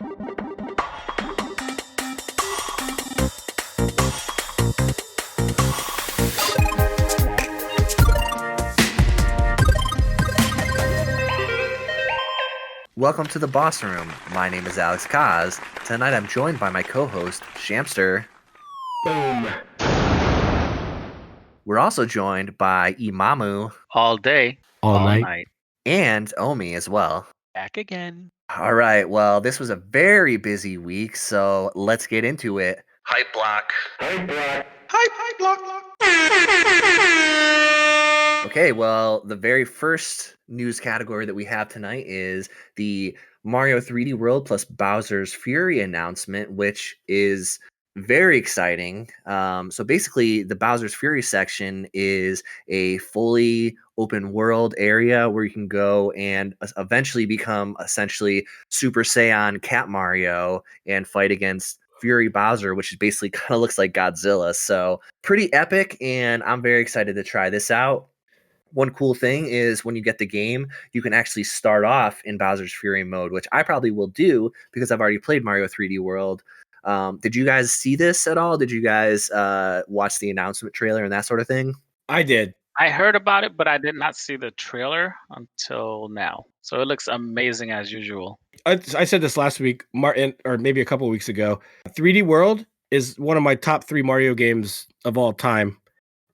Welcome to the Boss Room. My name is Alex Kaz. Tonight I'm joined by my co-host, Shamster. Boom. We're also joined by Imamu All day, All night. and Omie as well. Back again. All right, well, this was a very busy week, so let's get into it. Hype block. Hype block. Okay, well, the very first news category that we have tonight is the Mario 3D World plus Bowser's Fury announcement, which is very exciting. So basically, the Bowser's Fury section is a fully open world area where you can go and eventually become essentially Super Saiyan Cat Mario and fight against Fury Bowser, which is basically kind of looks like Godzilla. So pretty epic, and I'm very excited to try this out. One cool thing is when you get the game, you can actually start off in Bowser's Fury mode, which I probably will do because I've already played Mario 3D World. Did you guys see this at all? Did you guys watch the announcement trailer and that sort of thing? I did. I heard about it, but I did not see the trailer until now. So it looks amazing as usual. I said this last week, Martin, or maybe a couple of weeks ago. 3D World is one of my top 3 Mario games of all time.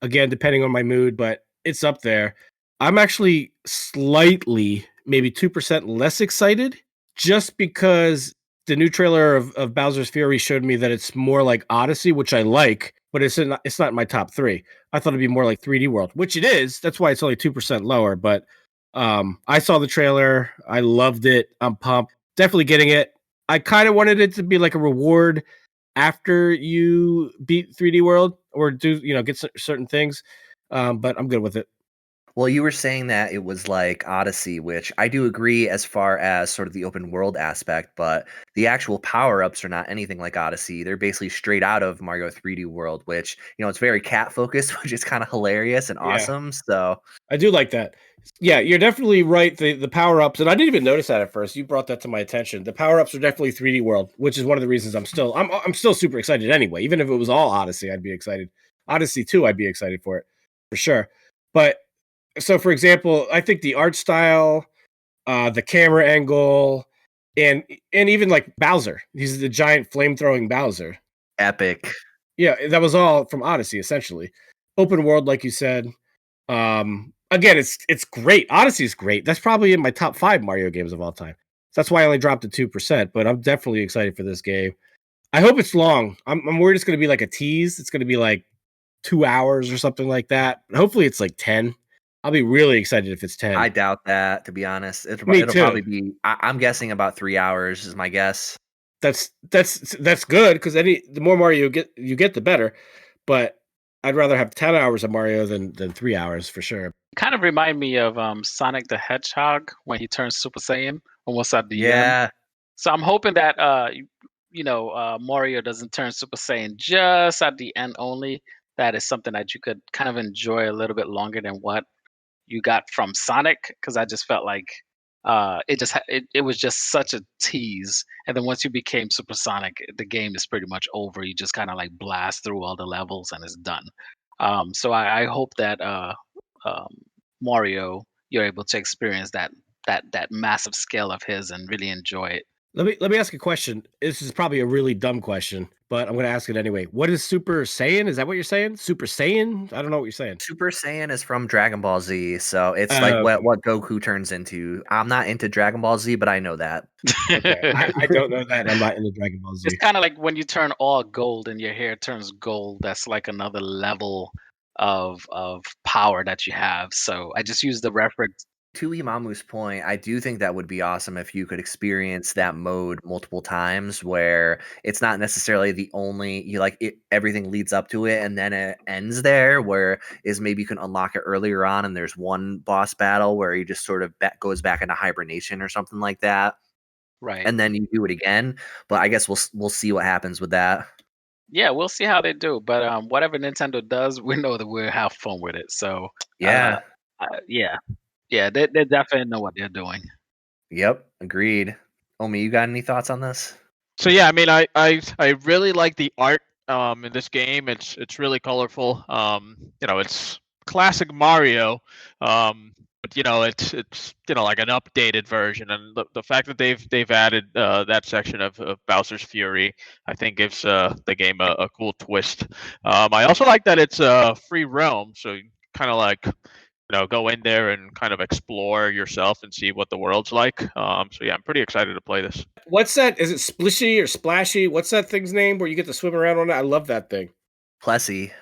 Again, depending on my mood, but it's up there. I'm actually slightly, maybe 2% less excited just because the new trailer of Bowser's Fury showed me that it's more like Odyssey, which I like, but it's not in my top 3. I thought it'd be more like 3D World, which it is. That's why it's only 2% lower. But I saw the trailer. I loved it. I'm pumped. Definitely getting it. I kind of wanted it to be like a reward after you beat 3D World or do, get certain things. But I'm good with it. Well, you were saying that it was like Odyssey, which I do agree as far as sort of the open world aspect, but the actual power-ups are not anything like Odyssey. They're basically straight out of Mario 3D World, which, it's very cat-focused, which is kind of hilarious and awesome. So I do like that. Yeah, you're definitely right. The power-ups, and I didn't even notice that at first. You brought that to my attention. The power-ups are definitely 3D World, which is one of the reasons I'm still super excited anyway. Even if it was all Odyssey, I'd be excited. Odyssey 2, I'd be excited for it, for sure. But so, for example, I think the art style, the camera angle, and even like Bowser. He's the giant flame-throwing Bowser. epic. Yeah, that was all from Odyssey, essentially. Open world, like you said. Again, it's great. Odyssey is great. That's probably in my top 5 Mario games of all time. That's why I only dropped to 2%, but I'm definitely excited for this game. I hope it's long. I'm worried it's going to be like a tease. It's going to be like 2 hours or something like that. Hopefully it's like 10. I'll be really excited if it's 10. I doubt that, to be honest. It'll Me too. probably be, I'm guessing about 3 hours is my guess. That's good because the more Mario you get, the better. But I'd rather have 10 hours of Mario than 3 hours for sure. Kind of remind me of Sonic the Hedgehog when he turns Super Saiyan almost at the end. Yeah. So I'm hoping that Mario doesn't turn Super Saiyan just at the end only. That is something that you could kind of enjoy a little bit longer than what you got from Sonic, because I just felt like it was just such a tease, and then once you became Super Sonic, the game is pretty much over. You just kind of like blast through all the levels and it's done. So I hope that Mario, you're able to experience that massive scale of his and really enjoy it. Let me ask a question. This is probably a really dumb question, but I'm going to ask it anyway. What is Super Saiyan? Is that what you're saying? Super Saiyan? I don't know what you're saying. Super Saiyan is from Dragon Ball Z, so it's like what Goku turns into. I'm not into Dragon Ball Z, but I know that. Okay. I don't know that. I'm not into Dragon Ball Z. It's kind of like when you turn all gold and your hair turns gold. That's like another level of power that you have. So I just use the reference. To Imamu's point, I do think that would be awesome if you could experience that mode multiple times where it's not necessarily the only everything leads up to it and then it ends there, where is maybe you can unlock it earlier on and there's one boss battle where he just sort of goes back into hibernation or something like that. Right. And then you do it again. But I guess we'll see what happens with that. Yeah, we'll see how they do. But whatever Nintendo does, we know that we'll have fun with it. So Yeah. yeah, they definitely know what they're doing. Yep. Agreed. Omi, you got any thoughts on this? So yeah, I mean, I really like the art in this game. It's really colorful. It's classic Mario, but it's like an updated version, and the fact that they've added that section of Bowser's Fury, I think gives the game a cool twist. I also like that it's a free realm, so you kind of like go in there and kind of explore yourself and see what the world's like. So yeah, I'm pretty excited to play this. What's that? Is it Splishy or Splashy? What's that thing's name where you get to swim around on it? I love that thing. Plessy.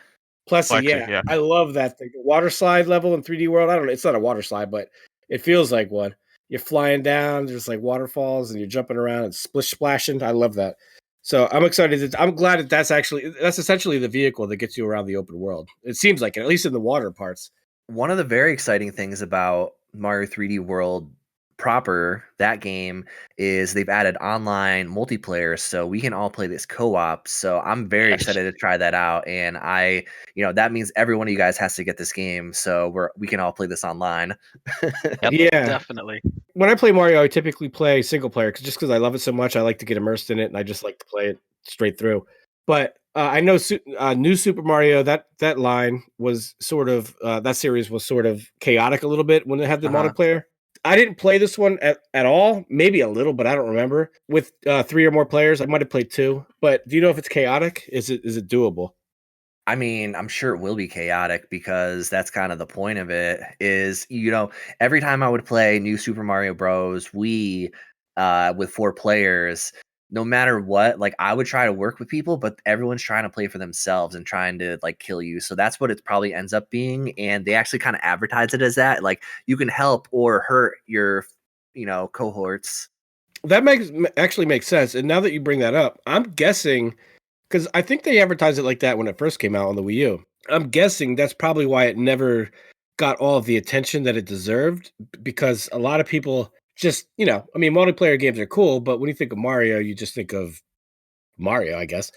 Plessy, Lexi, yeah. yeah. I love that thing. The water slide level in 3D World. I don't know. It's not a water slide, but it feels like one. You're flying down, there's like waterfalls, and you're jumping around and splish splashing. I love that. So I'm excited. I'm glad that that's essentially the vehicle that gets you around the open world. It seems like it, at least in the water parts. One of the very exciting things about Mario 3D World proper, that game, is they've added online multiplayer so we can all play this co-op. So I'm very Yes. excited to try that out. And that means every one of you guys has to get this game so we can all play this online. Yep, Yeah. definitely. When I play Mario, I typically play single player just because I love it so much. I like to get immersed in it, and I just like to play it straight through. But I know New Super Mario, that line was sort of that series was sort of chaotic a little bit when it had the multiplayer. I didn't play this one at all, maybe a little, but I don't remember. With 3 or more players, I might have played 2. But do you know if it's chaotic? Is it doable? I mean, I'm sure it will be chaotic because that's kind of the point of it is, every time I would play New Super Mario Bros. Wii with 4 players, no matter what, like I would try to work with people, but everyone's trying to play for themselves and trying to like kill you. So that's what it probably ends up being. And they actually kind of advertise it as that. Like you can help or hurt your, cohorts. That actually makes sense. And now that you bring that up, I'm guessing because I think they advertised it like that when it first came out on the Wii U. I'm guessing that's probably why it never got all of the attention that it deserved because a lot of people just, I mean, multiplayer games are cool, but when you think of Mario, you just think of Mario, I guess.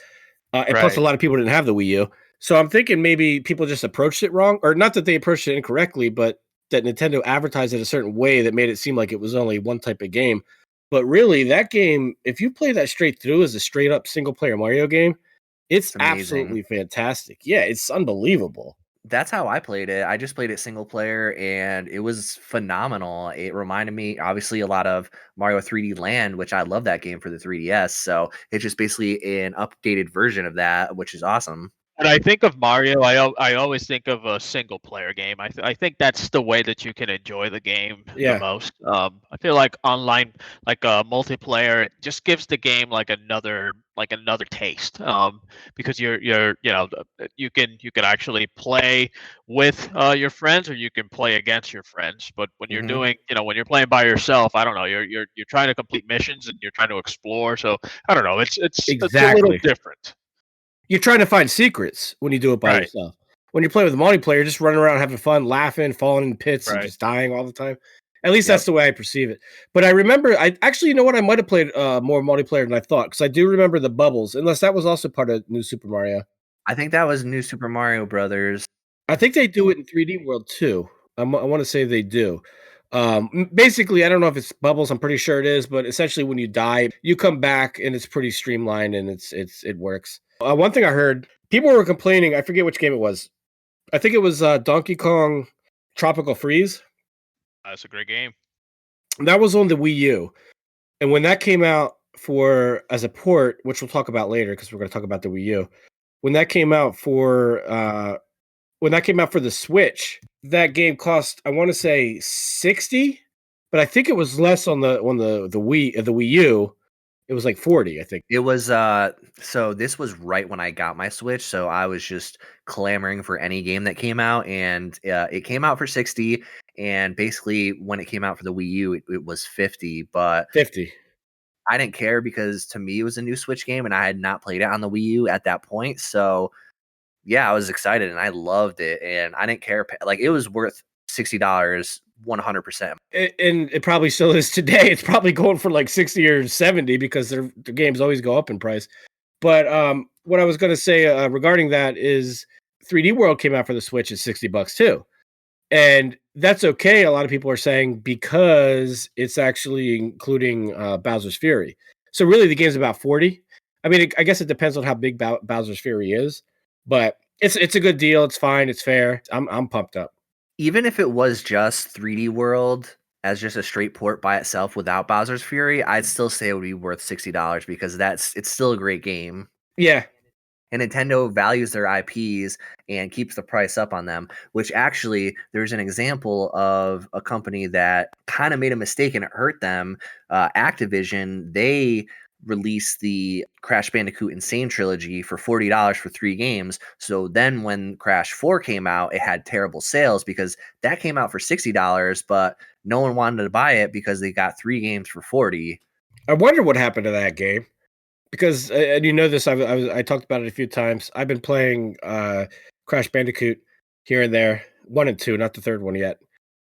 And plus, a Right. lot of people didn't have the Wii U. So I'm thinking maybe people just approached it wrong, or not that they approached it incorrectly, but that Nintendo advertised it a certain way that made it seem like it was only one type of game. But really, that game, if you play that straight through as a straight up single player Mario game, it's It's amazing. absolutely fantastic. Yeah, it's unbelievable. That's how I played it. I just played it single player and it was phenomenal. It reminded me, obviously, a lot of Mario 3D Land, which I love that game for the 3DS. So it's just basically an updated version of that, which is awesome. When I think of Mario, I always think of a single player game. I think that's the way that you can enjoy the game the Yeah, most. I feel like online, like multiplayer, it just gives the game like another taste. Because you can actually play with your friends or you can play against your friends. But when you're hmm doing, when you're playing by yourself, I don't know, you're trying to complete missions and you're trying to explore. So I don't know, it's a little exactly. different. You're trying to find secrets when you do it by Right. yourself. When you're playing with multiplayer, just running around having fun, laughing, falling in pits, and Right. just dying all the time. At least Yep. that's the way I perceive it. But I remember, I actually, you know what? I might have played more multiplayer than I thought because I do remember the bubbles, unless that was also part of New Super Mario. I think that was New Super Mario Brothers. I think they do it in 3D World too. I want to say they do. Basically, I don't know if it's bubbles. I'm pretty sure it is, but essentially, when you die, you come back and it's pretty streamlined and it works. One thing I heard, people were complaining. I forget which game it was. I think it was Donkey Kong Tropical Freeze. That's a great game. That was on the Wii U, and when that came out for as a port, which we'll talk about later because we're going to talk about the Wii U. When that came out for the Switch, that game cost I want to say 60, but I think it was less on the Wii U. It was like 40, I think. It was so this was right when I got my Switch, so I was just clamoring for any game that came out, and it came out for 60, and basically when it came out for the Wii U, it was 50, but 50. I didn't care because to me it was a new Switch game and I had not played it on the Wii U at that point. So yeah, I was excited and I loved it and I didn't care. Like it was worth $60, 100%. And it probably still is today. It's probably going for like 60 or 70 because their games always go up in price. But what I was going to say regarding that is 3D World came out for the Switch at $60 too. And that's okay. A lot of people are saying because it's actually including Bowser's Fury. So really, the game's about 40. I mean, I guess it depends on how big Bowser's Fury is, but it's a good deal. It's fine. It's fair. I'm pumped up. Even if it was just 3D World as just a straight port by itself without Bowser's Fury, I'd still say it would be worth $60 because it's still a great game. Yeah, And Nintendo values their IPs and keeps the price up on them, which actually there's an example of a company that kind of made a mistake and it hurt them. Activision, they released the Crash Bandicoot Insane trilogy for $40 for 3 games. So then when Crash 4 came out, it had terrible sales because that came out for $60, but no one wanted to buy it because they got 3 games for 40. I wonder what happened to that game. Because and you know this, I talked about it a few times. I've been playing Crash Bandicoot here and there, 1 and 2, not the third one yet.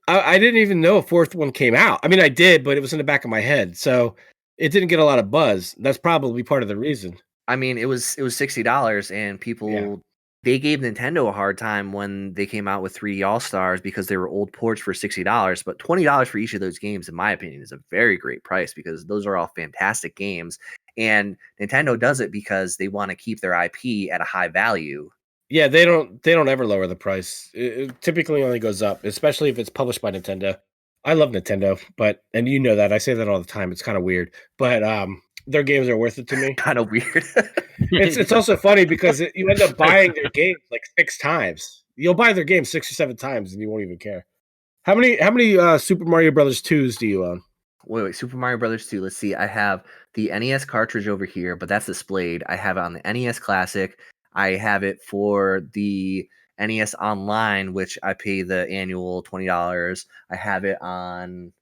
I didn't even know a fourth one came out. I mean, I did, but it was in the back of my head, so it didn't get a lot of buzz. That's probably part of the reason. I mean, it was $60, and people they gave Nintendo a hard time when they came out with 3D All Stars because they were old ports for $60. But $20 for each of those games, in my opinion, is a very great price because those are all fantastic games. And Nintendo does it because they want to keep their IP at a high value. Yeah, they don't ever lower the price. It typically only goes up, especially if it's published by Nintendo. I love Nintendo, but and you know that I say that all the time. It's kind of weird, but their games are worth it to me. Kind of weird. It's also funny because you end up buying their games like 6 times. You'll buy their game 6 or 7 times and you won't even care. How many Super Mario Brothers 2s do you own? Wait, Super Mario Brothers 2. Let's see. I have the NES cartridge over here, but that's displayed. I have it on the NES Classic. I have it for the NES Online, which I pay the annual $20. I have it on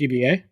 GBA?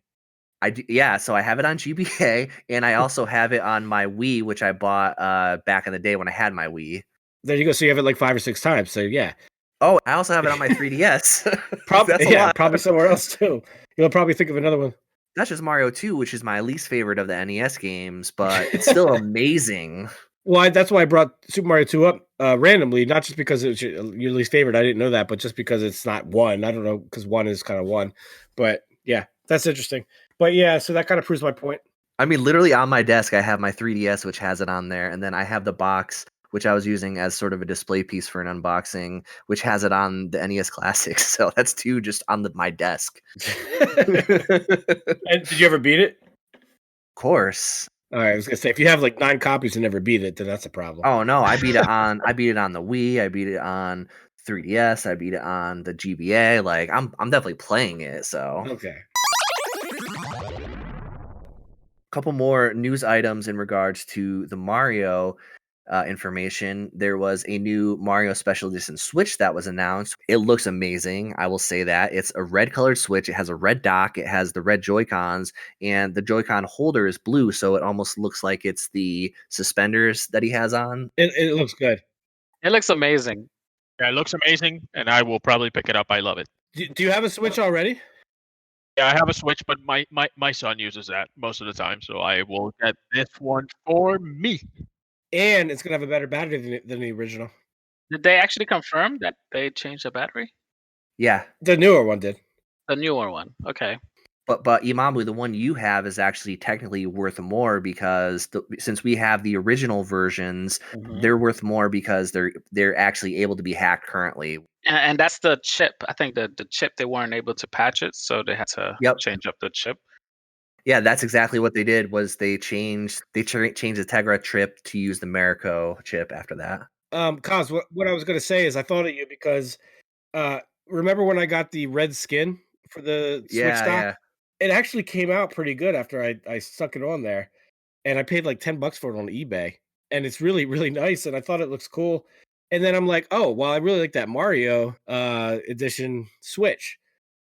yeah, so I have it on GBA, and I also have it on my Wii, which I bought back in the day when I had my Wii. There you go. So you have it like 5 or 6 times. So yeah. Oh, I also have it on my 3DS. Probably That's a lot. probably somewhere else too. You'll probably think of another one. That's just Mario 2, which is my least favorite of the NES games, but it's still amazing. Well, that's why I brought Super Mario 2 up randomly, not just because it was your least favorite. I didn't know that, but just because it's not 1. I don't know, because 1 is kind of 1. But yeah, that's interesting. But yeah, so that kind of proves my point. I mean, literally on my desk, I have my 3DS, which has it on there, and then I have the box, which I was using as sort of a display piece for an unboxing, which has it on the NES Classic. So that's 2 just on my desk. And did you ever beat it? Of course. All right, I was gonna say if you have like 9 copies and never beat it, then that's a problem. Oh no, I beat it on the Wii, I beat it on 3DS, I beat it on the GBA. Like I'm definitely playing it. So Okay. couple more news items in regards to the Mario information. There was a new Mario Special Edition Switch that was announced. It looks amazing. I will say that. It's a red colored Switch. It has a red dock. It has the red Joy-Cons, and the Joy-Con holder is blue, so it almost looks like it's the suspenders that he has on. It looks good. It looks amazing. Yeah, it looks amazing, and I will probably pick it up. I love it. Do you have a Switch already? Yeah, I have a Switch, but my son uses that most of the time, so I will get this one for me. And it's gonna have a better battery than the original. Did they actually confirm that they changed the battery? Yeah, The newer one did. The newer one. Okay. but Imamu, the one you have is actually technically worth more because since we have the original versions, Mhm. they're worth more because they're actually able to be hacked currently. And that's the chip. I think the chip, they weren't able to patch it, so they had to Yep. change up the chip. Yeah, that's exactly what they did. Was they changed the Tegra chip to use the Marico chip after that. Cos, what I was gonna say is I thought of you because uh remember when I got the red skin for the Switch Yeah, dock? yeah. It actually came out pretty good after I stuck it on there. And I paid like $10 for it on eBay. And it's really, really nice. And I thought it looks cool. And then I'm like, oh, well, I really like that Mario edition Switch.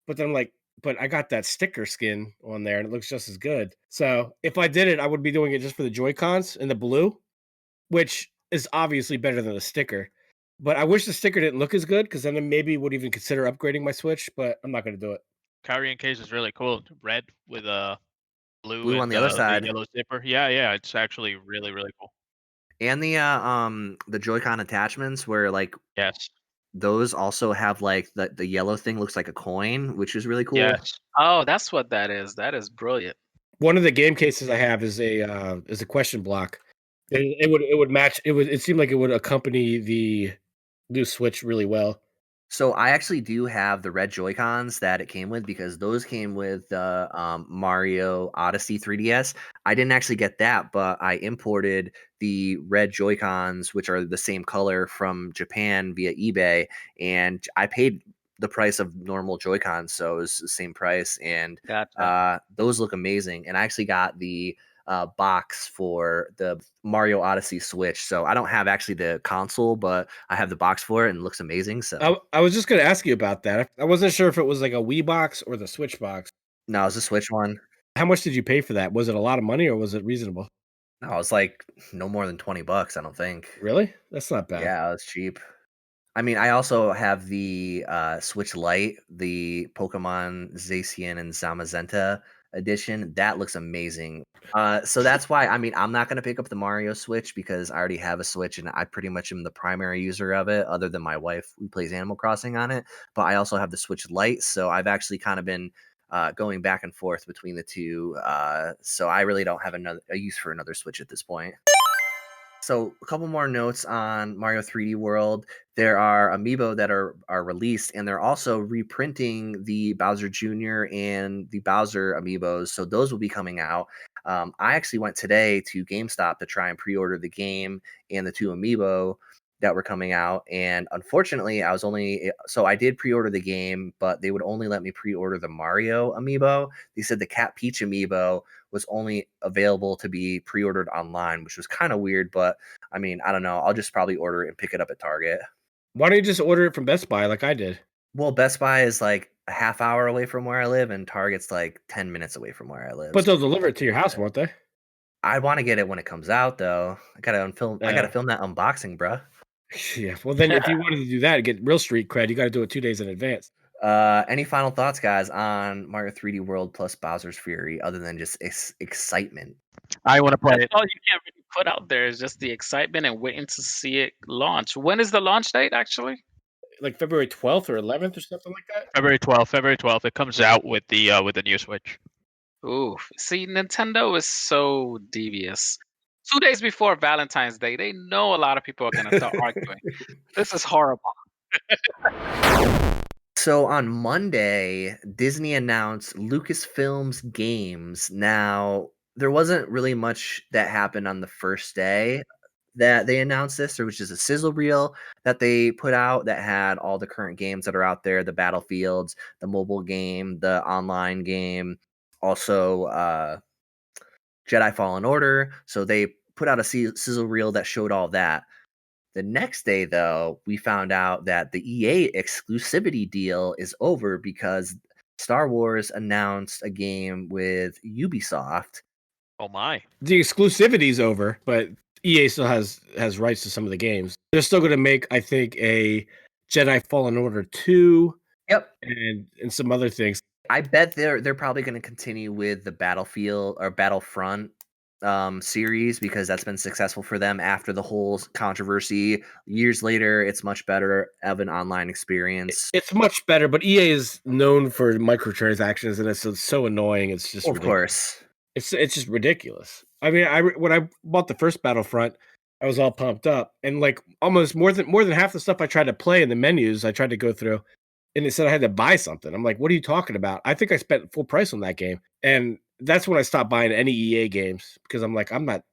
But then I'm like, but I got that sticker skin on there and it looks just as good. So if I did it, I would be doing it just for the Joy-Cons and the blue, which is obviously better than the sticker. But I wish the sticker didn't look as good because then I maybe would even consider upgrading my Switch, but I'm not going to do it. Carrying case is really cool. Red with a blue Blue on and the other the side. yellow zipper. Yeah, it's actually really, really cool. And the Joy-Con attachments where like Yes. those also have like the yellow thing looks like a coin, which is really cool. Yes. Oh, that's what that is. That is brilliant. One of the game cases I have is a question block. It would match. It seemed like it would accompany the new Switch really well. So I actually do have the red Joy-Cons that it came with because those came with the Mario Odyssey 3DS. I didn't actually get that, but I imported the red Joy-Cons, which are the same color from Japan via eBay, and I paid the price of normal Joy-Cons, so it was the same price, and Gotcha. those look amazing. And I actually got the box for the Mario Odyssey Switch, so I don't have actually the console, but I have the box for it, and it looks amazing. So I was just going to ask you about that. I wasn't sure if it was like a Wii box or the Switch box. no, it's a Switch one. How much did you pay for that? Was it a lot of money or was it reasonable? No, it's like no more than $20, I don't think. Really? That's not bad. Yeah, it's cheap. I mean, I also have the Switch Lite, the Pokemon Zacian and Zamazenta edition. That looks amazing. So that's why, I mean, I'm not going to pick up the Mario Switch because I already have a Switch and I pretty much am the primary user of it, other than my wife who plays Animal Crossing on it. But I also have the Switch Lite, so I've actually kind of been going back and forth between the two. So I really don't have a use for another Switch at this point. So a couple more notes on Mario 3D World. There are amiibo that are released, and they're also reprinting the Bowser Jr. and the Bowser amiibos. So those will be coming out. I actually went today to GameStop to try and pre-order the game and the two amiibo that were coming out. And unfortunately, I did pre-order the game, but they would only let me pre-order the Mario amiibo. They said the Cat Peach amiibo was only available to be pre-ordered online, which was kind of weird, but I mean, I don't know. I'll just probably order it and pick it up at Target. Why don't you just order it from Best Buy like I did? Well, Best Buy is like a half hour away from where I live, and Target's like 10 minutes away from where I live. But they'll deliver it to your house, won't they? I want to get it when it comes out, though. I gotta film that unboxing, bruh. Yeah. Well, then if you wanted to do that, get real street cred, you got to do it 2 days in advance. Any final thoughts, guys, on Mario 3D World plus Bowser's Fury, other than just excitement? I want to play That's it. all you can really put out there is just the excitement and waiting to see it launch. When is the launch date, actually? Like February 12th or 11th or something like that. February 12th. February 12th. It comes out with the new Switch. Ooh, see, Nintendo is so devious. 2 days before Valentine's Day, they know a lot of people are going to start arguing. This is horrible. So on Monday, Disney announced Lucasfilm's games. Now, there wasn't really much that happened on the first day that they announced this. There was just a sizzle reel that they put out that had all the current games that are out there, the Battlefields, the mobile game, the online game, also Jedi Fallen Order. So they put out a sizzle reel that showed all that. The next day, though, we found out that the EA exclusivity deal is over because Star Wars announced a game with Ubisoft. Oh my! The exclusivity's over, but EA still has rights to some of the games. They're still going to make, I think, a Jedi Fallen Order 2. Yep. And some other things. I bet they're probably going to continue with the Battlefield or Battlefront series because that's been successful for them after the whole controversy. Years later, it's much better of an online experience. It's much better, but EA is known for microtransactions, and it's so annoying. It's just Of course. It's just ridiculous. I mean, when I bought the first Battlefront, I was all pumped up, and like almost more than half the stuff I tried to play in the menus, I tried to go through, and it said I had to buy something. I'm like, what are you talking about? I think I spent full price on that game, and that's when I stopped buying any EA games because I'm like, I'm not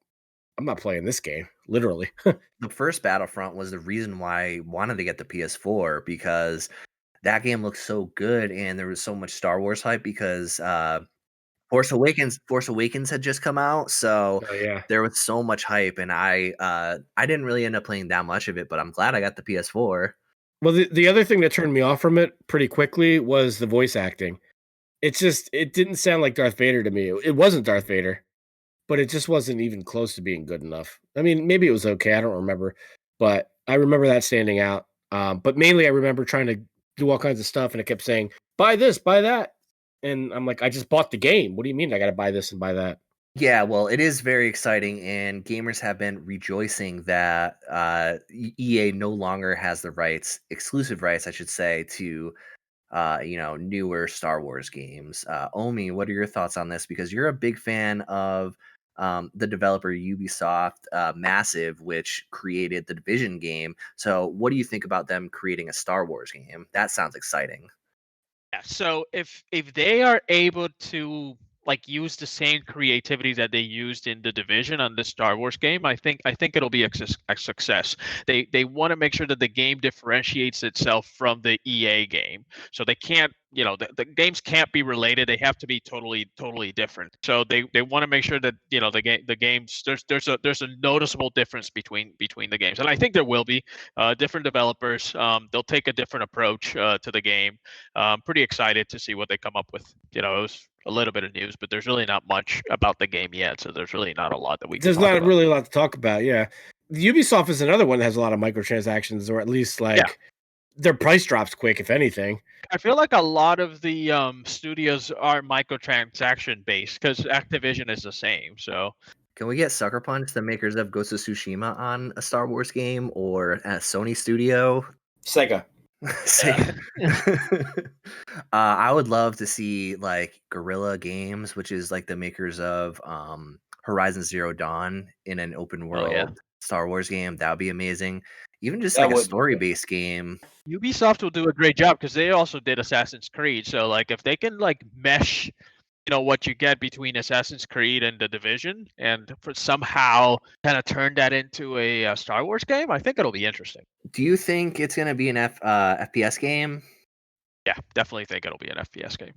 playing this game, literally. The first Battlefront was the reason why I wanted to get the PS4 because that game looked so good and there was so much Star Wars hype because Force Awakens had just come out, so yeah, there was so much hype, and I didn't really end up playing that much of it, but I'm glad I got the PS4. Well, the other thing that turned me off from it pretty quickly was the voice acting. It didn't sound like Darth Vader to me. It wasn't Darth Vader, but it just wasn't even close to being good enough. I mean, maybe it was okay. I don't remember, but I remember that standing out. But mainly, I remember trying to do all kinds of stuff, and it kept saying, "Buy this, buy that," and I'm like, "I just bought the game. What do you mean I got to buy this and buy that?" Yeah, well, it is very exciting, and gamers have been rejoicing that EA no longer has the rights, exclusive rights, I should say, to newer Star Wars games. Omi, what are your thoughts on this? Because you're a big fan of the developer Ubisoft Massive, which created the Division game. So, what do you think about them creating a Star Wars game? That sounds exciting. Yeah, so if they are able to like use the same creativity that they used in the Division on the Star Wars game, I think it'll be a success. They want to make sure that the game differentiates itself from the EA game, so they can't. The games can't be related. They have to be totally different. So they want to make sure that the games there's a noticeable difference between the games, and I think there will be different developers. They'll take a different approach to the game. I'm pretty excited to see what they come up with. It was a little bit of news, but there's really not much about the game yet, so there's really not a lot that we can There's talk not about. really a lot to talk about. Yeah, Ubisoft is another one that has a lot of microtransactions, or at least Yeah, their price drops quick, if anything. I feel like a lot of the studios are microtransaction based because Activision is the same. So Can we get Sucker Punch, the makers of Ghost of Tsushima, on a Star Wars game or at a Sony studio? Sega. Say, I would love to see like Guerrilla Games, which is like the makers of Horizon Zero Dawn, in an open oh yeah, world Star Wars game. That would be amazing. Even just That like a would be story good. based game. Ubisoft will do a great job because they also did Assassin's Creed. So like if they can like mesh what you get between Assassin's Creed and the Division, and for somehow kind of turn that into a Star Wars game, I think it'll be interesting. Do you think it's gonna be an FPS game? Yeah, definitely think it'll be an FPS game.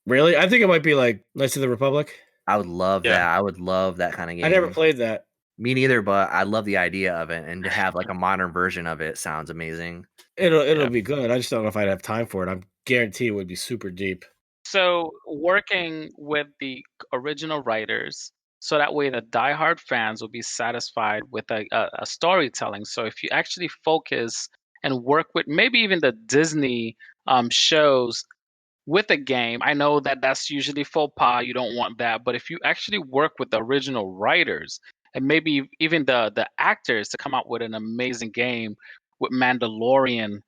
Really? I think it might be like Knights of the Republic. I would love Yeah. that. I would love that kind of I never game. played that. Me neither, but I love the idea of it, and to have like a modern version of it sounds amazing. It'll Yeah. be good. I just don't know if I'd have time for it. I'm guarantee it would be super deep. So working with the original writers, so that way the diehard fans will be satisfied with a storytelling. So if you actually focus and work with maybe even the Disney shows with a game, I know that that's usually faux pas. You don't want that, but if you actually work with the original writers and maybe even the actors to come out with an amazing game with Mandalorian,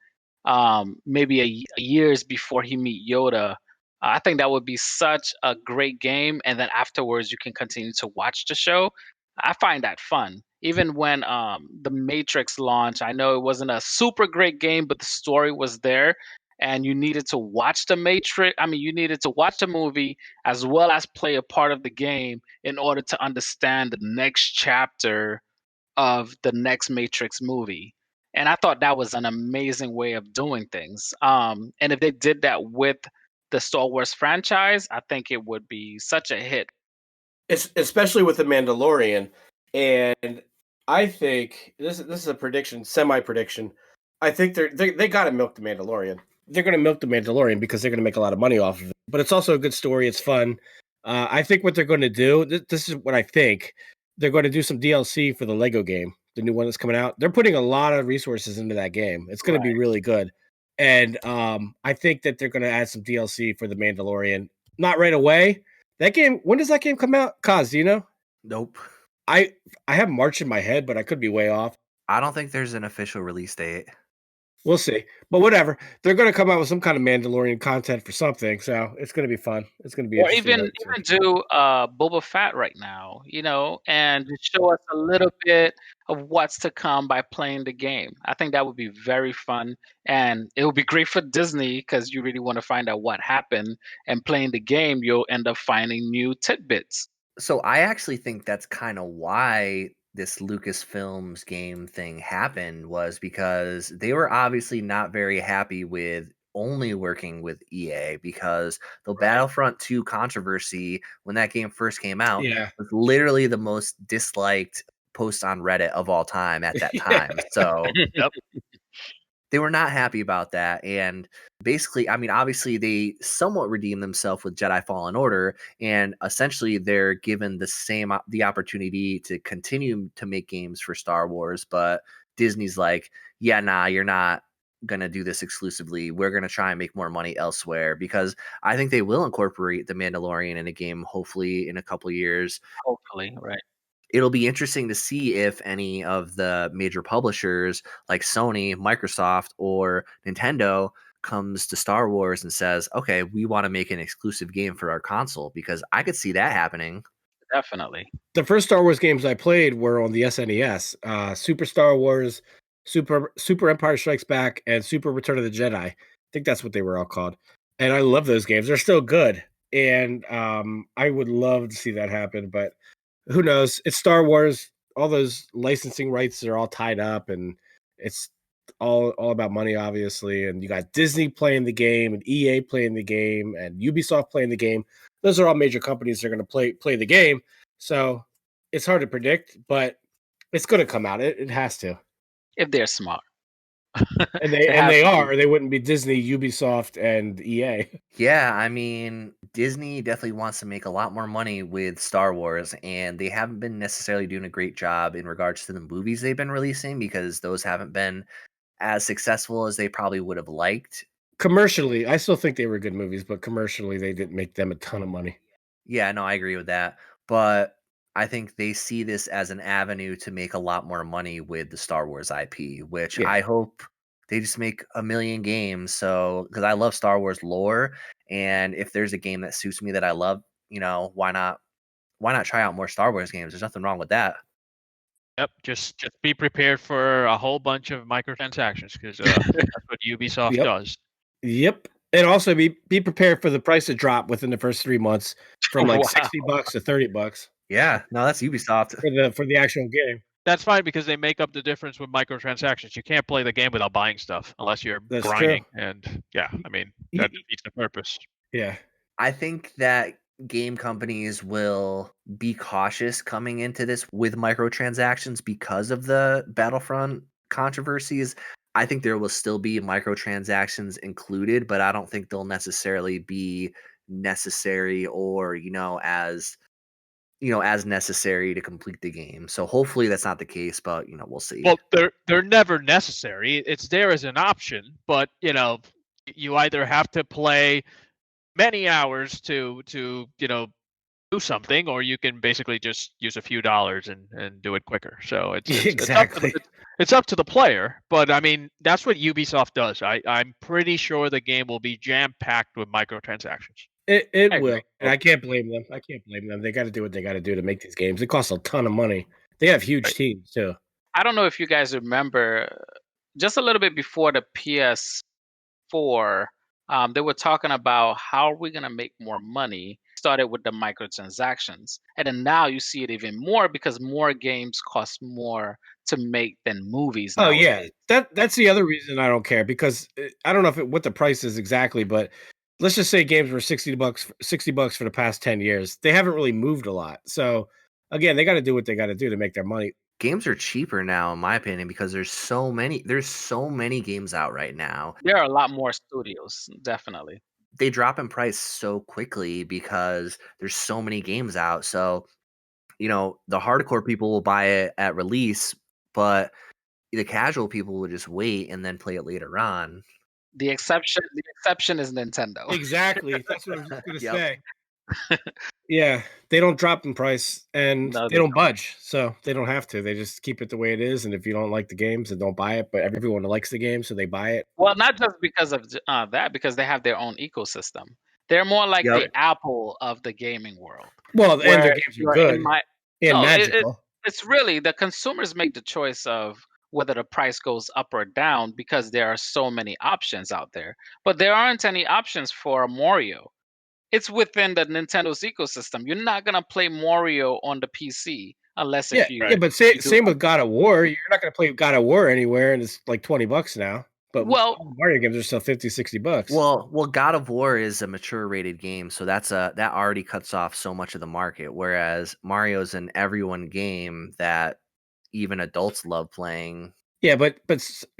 maybe years before he meet Yoda, I think that would be such a great game. And then afterwards, you can continue to watch the show. I find that fun. Even when the Matrix launched, I know it wasn't a super great game, but the story was there and you needed to watch the Matrix. I mean, you needed to watch the movie as well as play a part of the game in order to understand the next chapter of the next Matrix movie. And I thought that was an amazing way of doing things. And if they did that with the Star Wars franchise, I think it would be such a hit. It's especially with the Mandalorian, and I think this is a prediction, semi prediction. I think they got to milk the Mandalorian. They're going to milk the Mandalorian because they're going to make a lot of money off of it. But it's also a good story. It's fun. I think what they're going to do. This is what I think. They're going to do some DLC for the Lego game, the new one that's coming out. They're putting a lot of resources into that game. It's going to be Right. really good. And I think that they're going to add some DLC for the Mandalorian. Not right away. That game, when does that game come out? Kaz, do you know? Nope. I have March in my head, but I could be way off. I don't think there's an official release date. We'll see. But whatever. They're going to come out with some kind of Mandalorian content for something, so it's going to be fun. It's going to be Or interesting. even do Boba Fett right now, and just show us a little bit of what's to come by playing the game. I think that would be very fun, and it would be great for Disney because you really want to find out what happened. And playing the game, you'll end up finding new tidbits. So I actually think that's kind of why this Lucasfilms game thing happened, was because they were obviously not very happy with only working with EA, because the Right. Battlefront 2 controversy when that game first came out Yeah. was literally the most disliked post on Reddit of all time at that time. So Yep. they were not happy about that. And basically, I mean, obviously, they somewhat redeemed themselves with Jedi Fallen Order, and essentially, they're given the opportunity to continue to make games for Star Wars. But Disney's like, yeah, nah, you're not going to do this exclusively. We're going to try and make more money elsewhere, because I think they will incorporate the Mandalorian in a game, hopefully in a couple years. Hopefully, right. It'll be interesting to see if any of the major publishers like Sony, Microsoft, or Nintendo comes to Star Wars and says, okay, we want to make an exclusive game for our console, because I could see that happening. Definitely. The first Star Wars games I played were on the SNES. Super Star Wars, Super Empire Strikes Back, and Super Return of the Jedi. I think that's what they were all called. And I love those games. They're still good. And I would love to see that happen, but who knows? It's Star Wars. All those licensing rights are all tied up, and it's all about money, obviously. And you got Disney playing the game, and EA playing the game, and Ubisoft playing the game. Those are all major companies that are going to play the game. So it's hard to predict, but it's going to come out. It has to. If they're smart. And They they have to be. are. They wouldn't be Disney, Ubisoft, and EA. Yeah, I mean, Disney definitely wants to make a lot more money with Star Wars, and they haven't been necessarily doing a great job in regards to the movies they've been releasing, because those haven't been as successful as they probably would have liked. Commercially, I still think they were good movies, but commercially, they didn't make them a ton of money. Yeah, no, I agree with that. But I think they see this as an avenue to make a lot more money with the Star Wars IP, which Yeah. I hope they just make a million games. So, because I love Star Wars lore, and if there's a game that suits me that I love, why not? Why not try out more Star Wars games? There's nothing wrong with that. Yep, just be prepared for a whole bunch of microtransactions, because that's what Ubisoft Yep. does. Yep. And also be prepared for the price to drop within the first 3 months from like Wow. $60 to $30 Yeah, no, that's Ubisoft. for the actual game. That's fine, because they make up the difference with microtransactions. You can't play the game without buying stuff unless you're That's grinding, true. and yeah, I mean Y- that defeats the purpose. Yeah. I think that game companies will be cautious coming into this with microtransactions because of the Battlefront controversies. I think there will still be microtransactions included, but I don't think they'll necessarily be necessary, or as necessary to complete the game. So hopefully that's not the case, but we'll see. Well, they're never necessary. It's there as an option, but you either have to play many hours to do something, or you can basically just use a few dollars and do it quicker. So Exactly. it's up to the player. But I mean, that's what Ubisoft does. I'm pretty sure the game will be jam packed with microtransactions. It I will. agree. And I can't blame them. I can't blame them. They got to do what they got to do to make these games. It costs a ton of money. They have huge Right. teams too. I don't know if you guys remember, just a little bit before the PS4, they were talking about how are we going to make more money. Started with the microtransactions, and then now you see it even more because more games cost more to make than movies Oh nowadays. yeah, that's the other reason I don't care, because I don't know what the price is exactly, but let's just say games were $60 for the past 10 years. They haven't really moved a lot. So again, they got to do what they got to do to make their money. Games are cheaper now, in my opinion, because there's so many games out right now. There are a lot more studios, definitely. They drop in price so quickly because there's so many games out. So, the hardcore people will buy it at release, but the casual people will just wait and then play it later on. The exception is Nintendo. Exactly. That's what I was just gonna Yep. say. Yeah, they don't drop in price, and No, they don't budge, so they don't have to. They just keep it the way it is. And if you don't like the games, then don't buy it. But everyone likes the game, so they buy it. Well, not just because of that, because they have their own ecosystem. They're more like Yep. the Apple of the gaming world. Well, and their Where games are you're good in my and no, magical. it's really the consumers make the choice of whether the price goes up or down because there are so many options out there. But there aren't any options for a Mario. It's within the Nintendo's ecosystem. You're not gonna play Mario on the PC unless Yeah, if you, yeah, but you do. same with God of War. You're not going to play God of War anywhere, and it's like $20 now. But Well, Mario games are still $50-$60. Well, God of War is a mature rated game, so that already cuts off so much of the market. Whereas Mario's an everyone game that even adults love playing. Yeah, but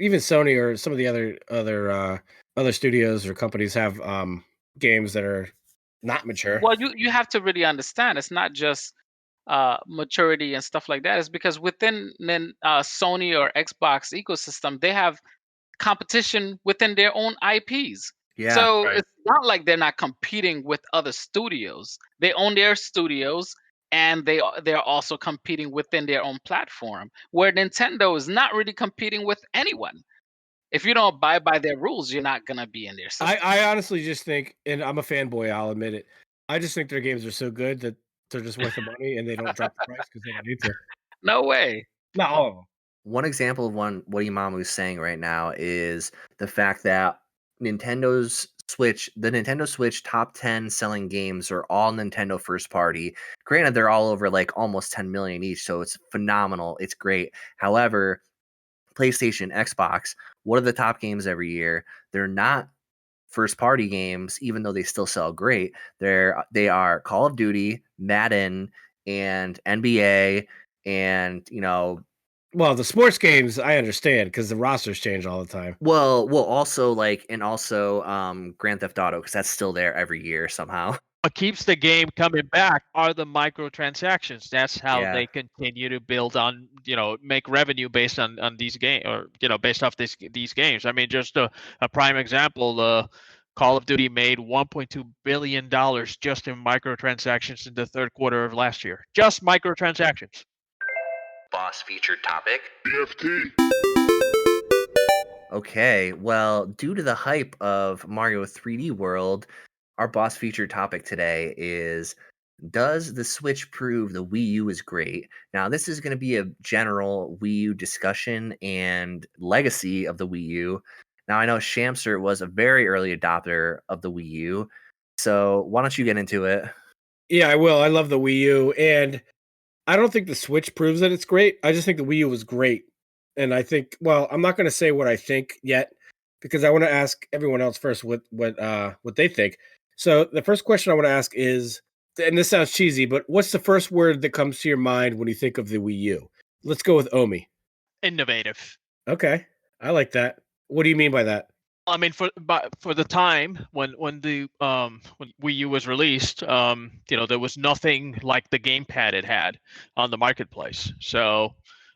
even Sony or some of the other studios or companies have games that are not mature. well, you have to really understand. It's not just maturity and stuff like that. It's because within Sony or Xbox ecosystem, they have competition within their own IPs. Yeah. So Right. it's not like they're not competing with other studios. They own their studios, and they're also competing within their own platform. Where Nintendo is not really competing with anyone. If you don't abide by their rules, you're not gonna be in their system. I honestly just think, and I'm a fanboy, I'll admit it. I just think their games are so good that they're just worth the money, and they don't drop the price because they don't need to. No way. Not all of them. One example of what Imamu is saying right now is the fact that the Nintendo Switch top 10 selling games are all Nintendo first party. Granted, they're all over like almost 10 million each, so it's phenomenal. It's great. However, PlayStation, Xbox, what are the top games every year? They're not first party games, even though they still sell great. They are Call of Duty, Madden, and NBA, and Well, the sports games I understand because the rosters change all the time. also Grand Theft Auto, because that's still there every year somehow. What keeps the game coming back are the microtransactions. That's how Yeah. they continue to build on, make revenue based on these games, or based off these games. I mean, just a prime example, Call of Duty made $1.2 billion just in microtransactions in the third quarter of last year. Just microtransactions. Boss featured topic. BFT. Okay, well, due to the hype of Mario 3D World, our boss featured topic today is, does the Switch prove the Wii U is great? Now, this is going to be a general Wii U discussion and legacy of the Wii U. Now, I know Shamster was a very early adopter of the Wii U, so why don't you get into it? Yeah, I will. I love the Wii U, and I don't think the Switch proves that it's great. I just think the Wii U was great. And I think, well, I'm not going to say what I think yet because I want to ask everyone else first what they think. So the first question I want to ask is, and this sounds cheesy, but what's the first word that comes to your mind when you think of the Wii U? Let's go with Omie. Innovative. Okay, I like that. What do you mean by that? I mean, for the time when when Wii U was released, there was nothing like the gamepad it had on the marketplace. So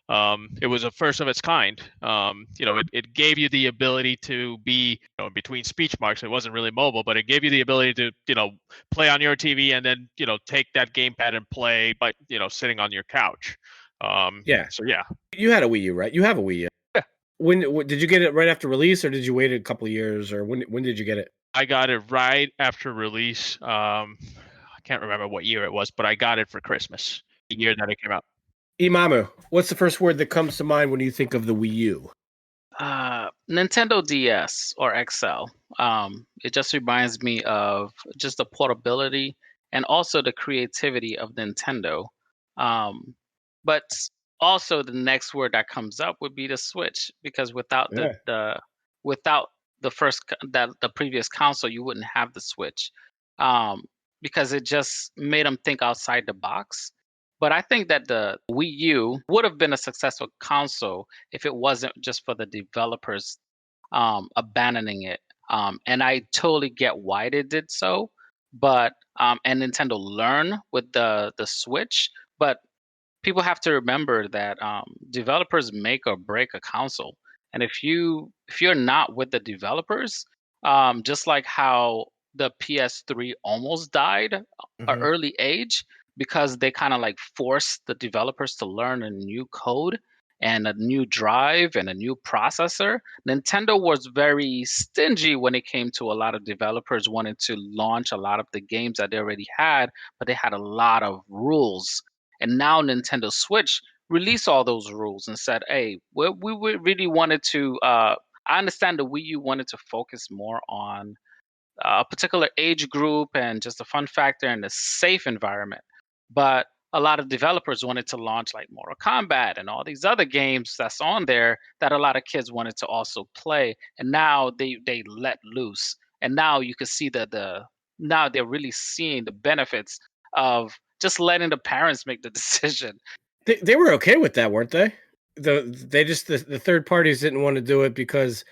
it was a first of its kind. It gave you the ability to be between speech marks. It wasn't really mobile, but it gave you the ability to play on your TV and then take that gamepad and play, but sitting on your couch. Yeah. So yeah. You had a Wii U, right? You have a Wii U. Yeah. When did you get it? Right after release, or did you wait a couple of years, or when did you get it? I got it right after release. I can't remember what year it was, but I got it for Christmas, the year that it came out. Imamu, what's the first word that comes to mind when you think of the Wii U? Nintendo DS or XL. It just reminds me of just the portability and also the creativity of Nintendo. But also the next word that comes up would be the Switch, because without Yeah. without the previous console, you wouldn't have the Switch. Because it just made them think outside the box. But I think that the Wii U would have been a successful console if it wasn't just for the developers abandoning it. And I totally get why they did so. But and Nintendo learn with the Switch. But people have to remember that developers make or break a console. And if you're not with the developers, just like how the PS3 almost died at an Mhm. early age because they kind of like forced the developers to learn a new code and a new drive and a new processor. Nintendo was very stingy when it came to a lot of developers wanting to launch a lot of the games that they already had, but they had a lot of rules. And now Nintendo Switch released all those rules and said, "Hey, we really wanted to." I understand the Wii U wanted to focus more on a particular age group and just a fun factor and a safe environment. But a lot of developers wanted to launch like Mortal Kombat and all these other games that's on there that a lot of kids wanted to also play. And now they let loose. And now you can see that now they're really seeing the benefits of just letting the parents make the decision. They were okay with that, weren't they? The third parties didn't want to do it because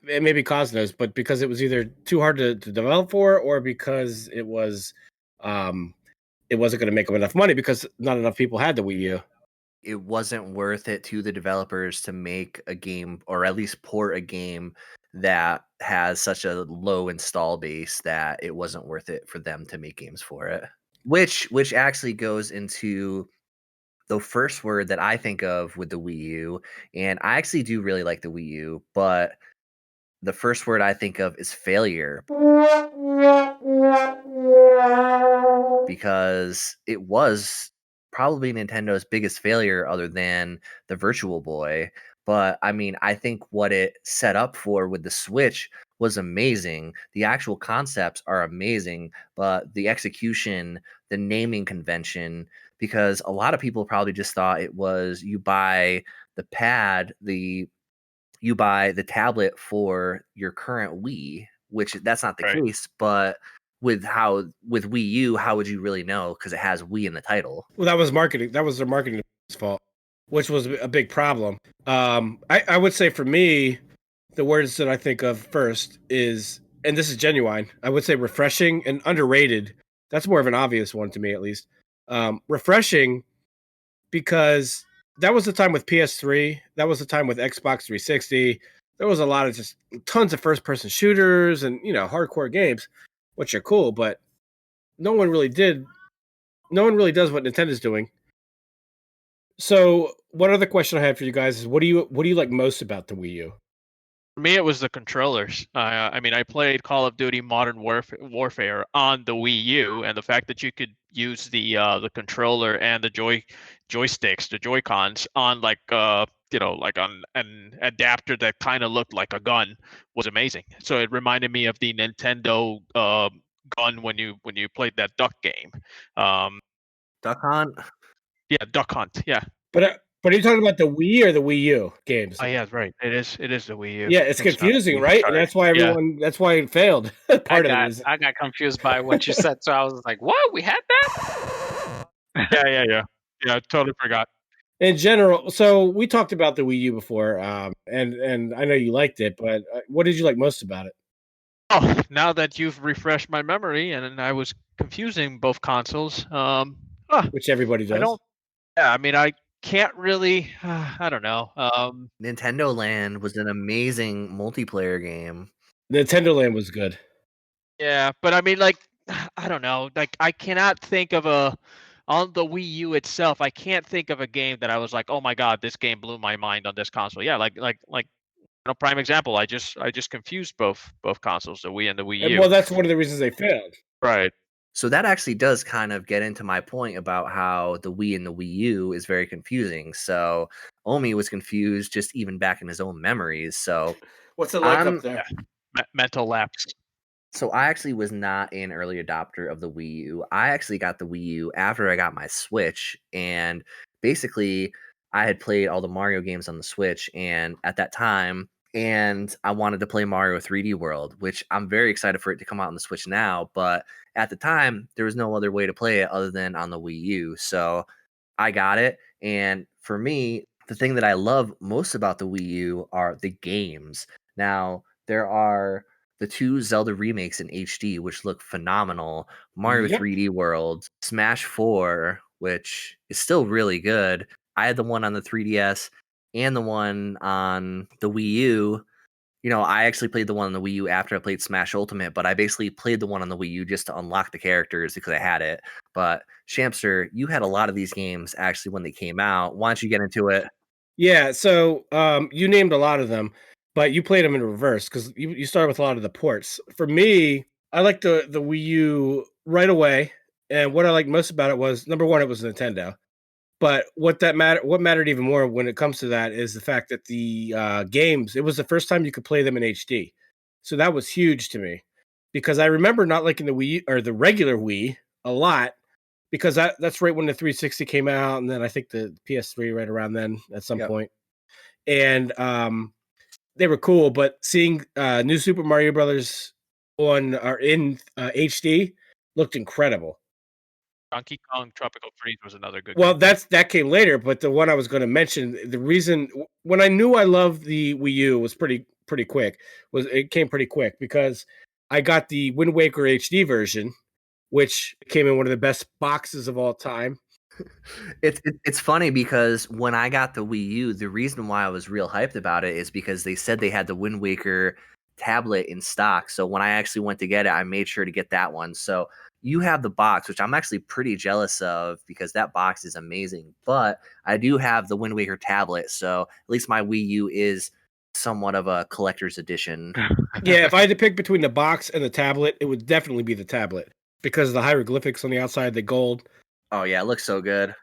it maybe Cosmos, but because it was either too hard to develop for, or because it wasn't going to make them enough money because not enough people had the Wii U. it wasn't worth it to the developers to make a game or at least port a game that has such a low install base that it wasn't worth it for them to make games for it. Which actually goes into the first word that I think of with the Wii U, and I actually do really like the Wii U, but the first word I think of is failure. Because it was probably Nintendo's biggest failure other than the Virtual Boy. But I mean, I think what it set up for with the Switch was amazing. The actual concepts are amazing, but the execution, the naming convention, because a lot of people probably just thought it was you buy the pad, you buy the tablet for your current Wii, which that's not the Right. case. But with Wii U, how would you really know? Because it has Wii in the title. Well, that was marketing. That was their marketing fault, which was a big problem. I would say for me, the words that I think of first is, and this is genuine, I would say refreshing and underrated. That's more of an obvious one to me, at least. Refreshing because that was the time with PS3. That was the time with Xbox 360. There was a lot of just tons of first person shooters and, hardcore games, which are cool, but no one really did. No one really does what Nintendo's doing. So, one other question I had for you guys is, what do you like most about the Wii U? For me, it was the controllers. I mean, I played Call of Duty Modern Warfare on the Wii U, and the fact that you could use the controller and the joysticks, the Joy Cons, on like like on an adapter that kind of looked like a gun was amazing. So it reminded me of the Nintendo gun when you played that duck game. Um, Duck Hunt. yeah, Duck Hunt. Yeah. But are you talking about the Wii or the Wii U games? Oh yeah, right. It is the Wii U. Yeah, it's It's not the confusing, Wii. right? And Sorry. that's why Yeah. that's why it failed. I Part of it got is I got confused by what you said, so I was like, "What? We had that?" Yeah. Yeah, I totally forgot. in general. So we talked about the Wii U before, and I know you liked it, but what did you like most about it? Oh, now that you've refreshed my memory and I was confusing both consoles, Which everybody I does. don't. Yeah, I mean, I can't really. I don't know. Nintendo Land was an amazing multiplayer game. Nintendo Land was good. Yeah, but I mean, like, I don't know. Like, I cannot think of a on the Wii U itself. I can't think of a game that I was like, oh my god, this game blew my mind on this console. Yeah, like prime example. I just confused both consoles, the Wii and the Wii And, U. well, that's one of the reasons they failed. Right. So that actually does kind of get into my point about how the Wii and the Wii U is very confusing. So Omi was confused just even back in his own memories. So What's it like up I'm there? Mental lapse. so I actually was not an early adopter of the Wii U. I actually got the Wii U after I got my Switch, and basically I had played all the Mario games on the Switch, and at that time, and I wanted to play Mario 3D World, which I'm very excited for it to come out on the Switch now, but at the time there was no other way to play it other than on the Wii U. So I got it, and for me, the thing that I love most about the Wii U are the games. Now, there are the two Zelda remakes in HD, which look phenomenal. Mario Yep. 3D World, Smash 4, which is still really good. I had the one on the 3DS and the one on the Wii U. I actually played the one on the Wii U after I played Smash Ultimate, but I basically played the one on the Wii U just to unlock the characters because I had it. But Shamster, you had a lot of these games actually when they came out. Why don't you get into it? Yeah. So you named a lot of them, but you played them in reverse because you started with a lot of the ports. For me, I liked the Wii U right away, and what I liked most about it was, number one, it was Nintendo. But what mattered even more when it comes to that is the fact that the games, it was the first time you could play them in HD. So that was huge to me because I remember not liking the Wii or the regular Wii a lot because that's right when the 360 came out, and then I think the PS3 right around then at some Yep. point. And they were cool, but seeing New Super Mario Brothers in HD looked incredible. Donkey Kong Tropical Freeze was another good Well, game. that came later, but the one I was going to mention, the reason when I knew I loved the Wii U was pretty quick. It came pretty quick because I got the Wind Waker HD version, which came in one of the best boxes of all time. It's funny because when I got the Wii U, the reason why I was real hyped about it is because they said they had the Wind Waker tablet in stock. So when I actually went to get it, I made sure to get that one. So you have the box, which I'm actually pretty jealous of because that box is amazing. But I do have the Wind Waker tablet, so at least my Wii U is somewhat of a collector's edition. Yeah, if I had to pick between the box and the tablet, it would definitely be the tablet because of the hieroglyphics on the outside, the gold. Oh yeah, it looks so good.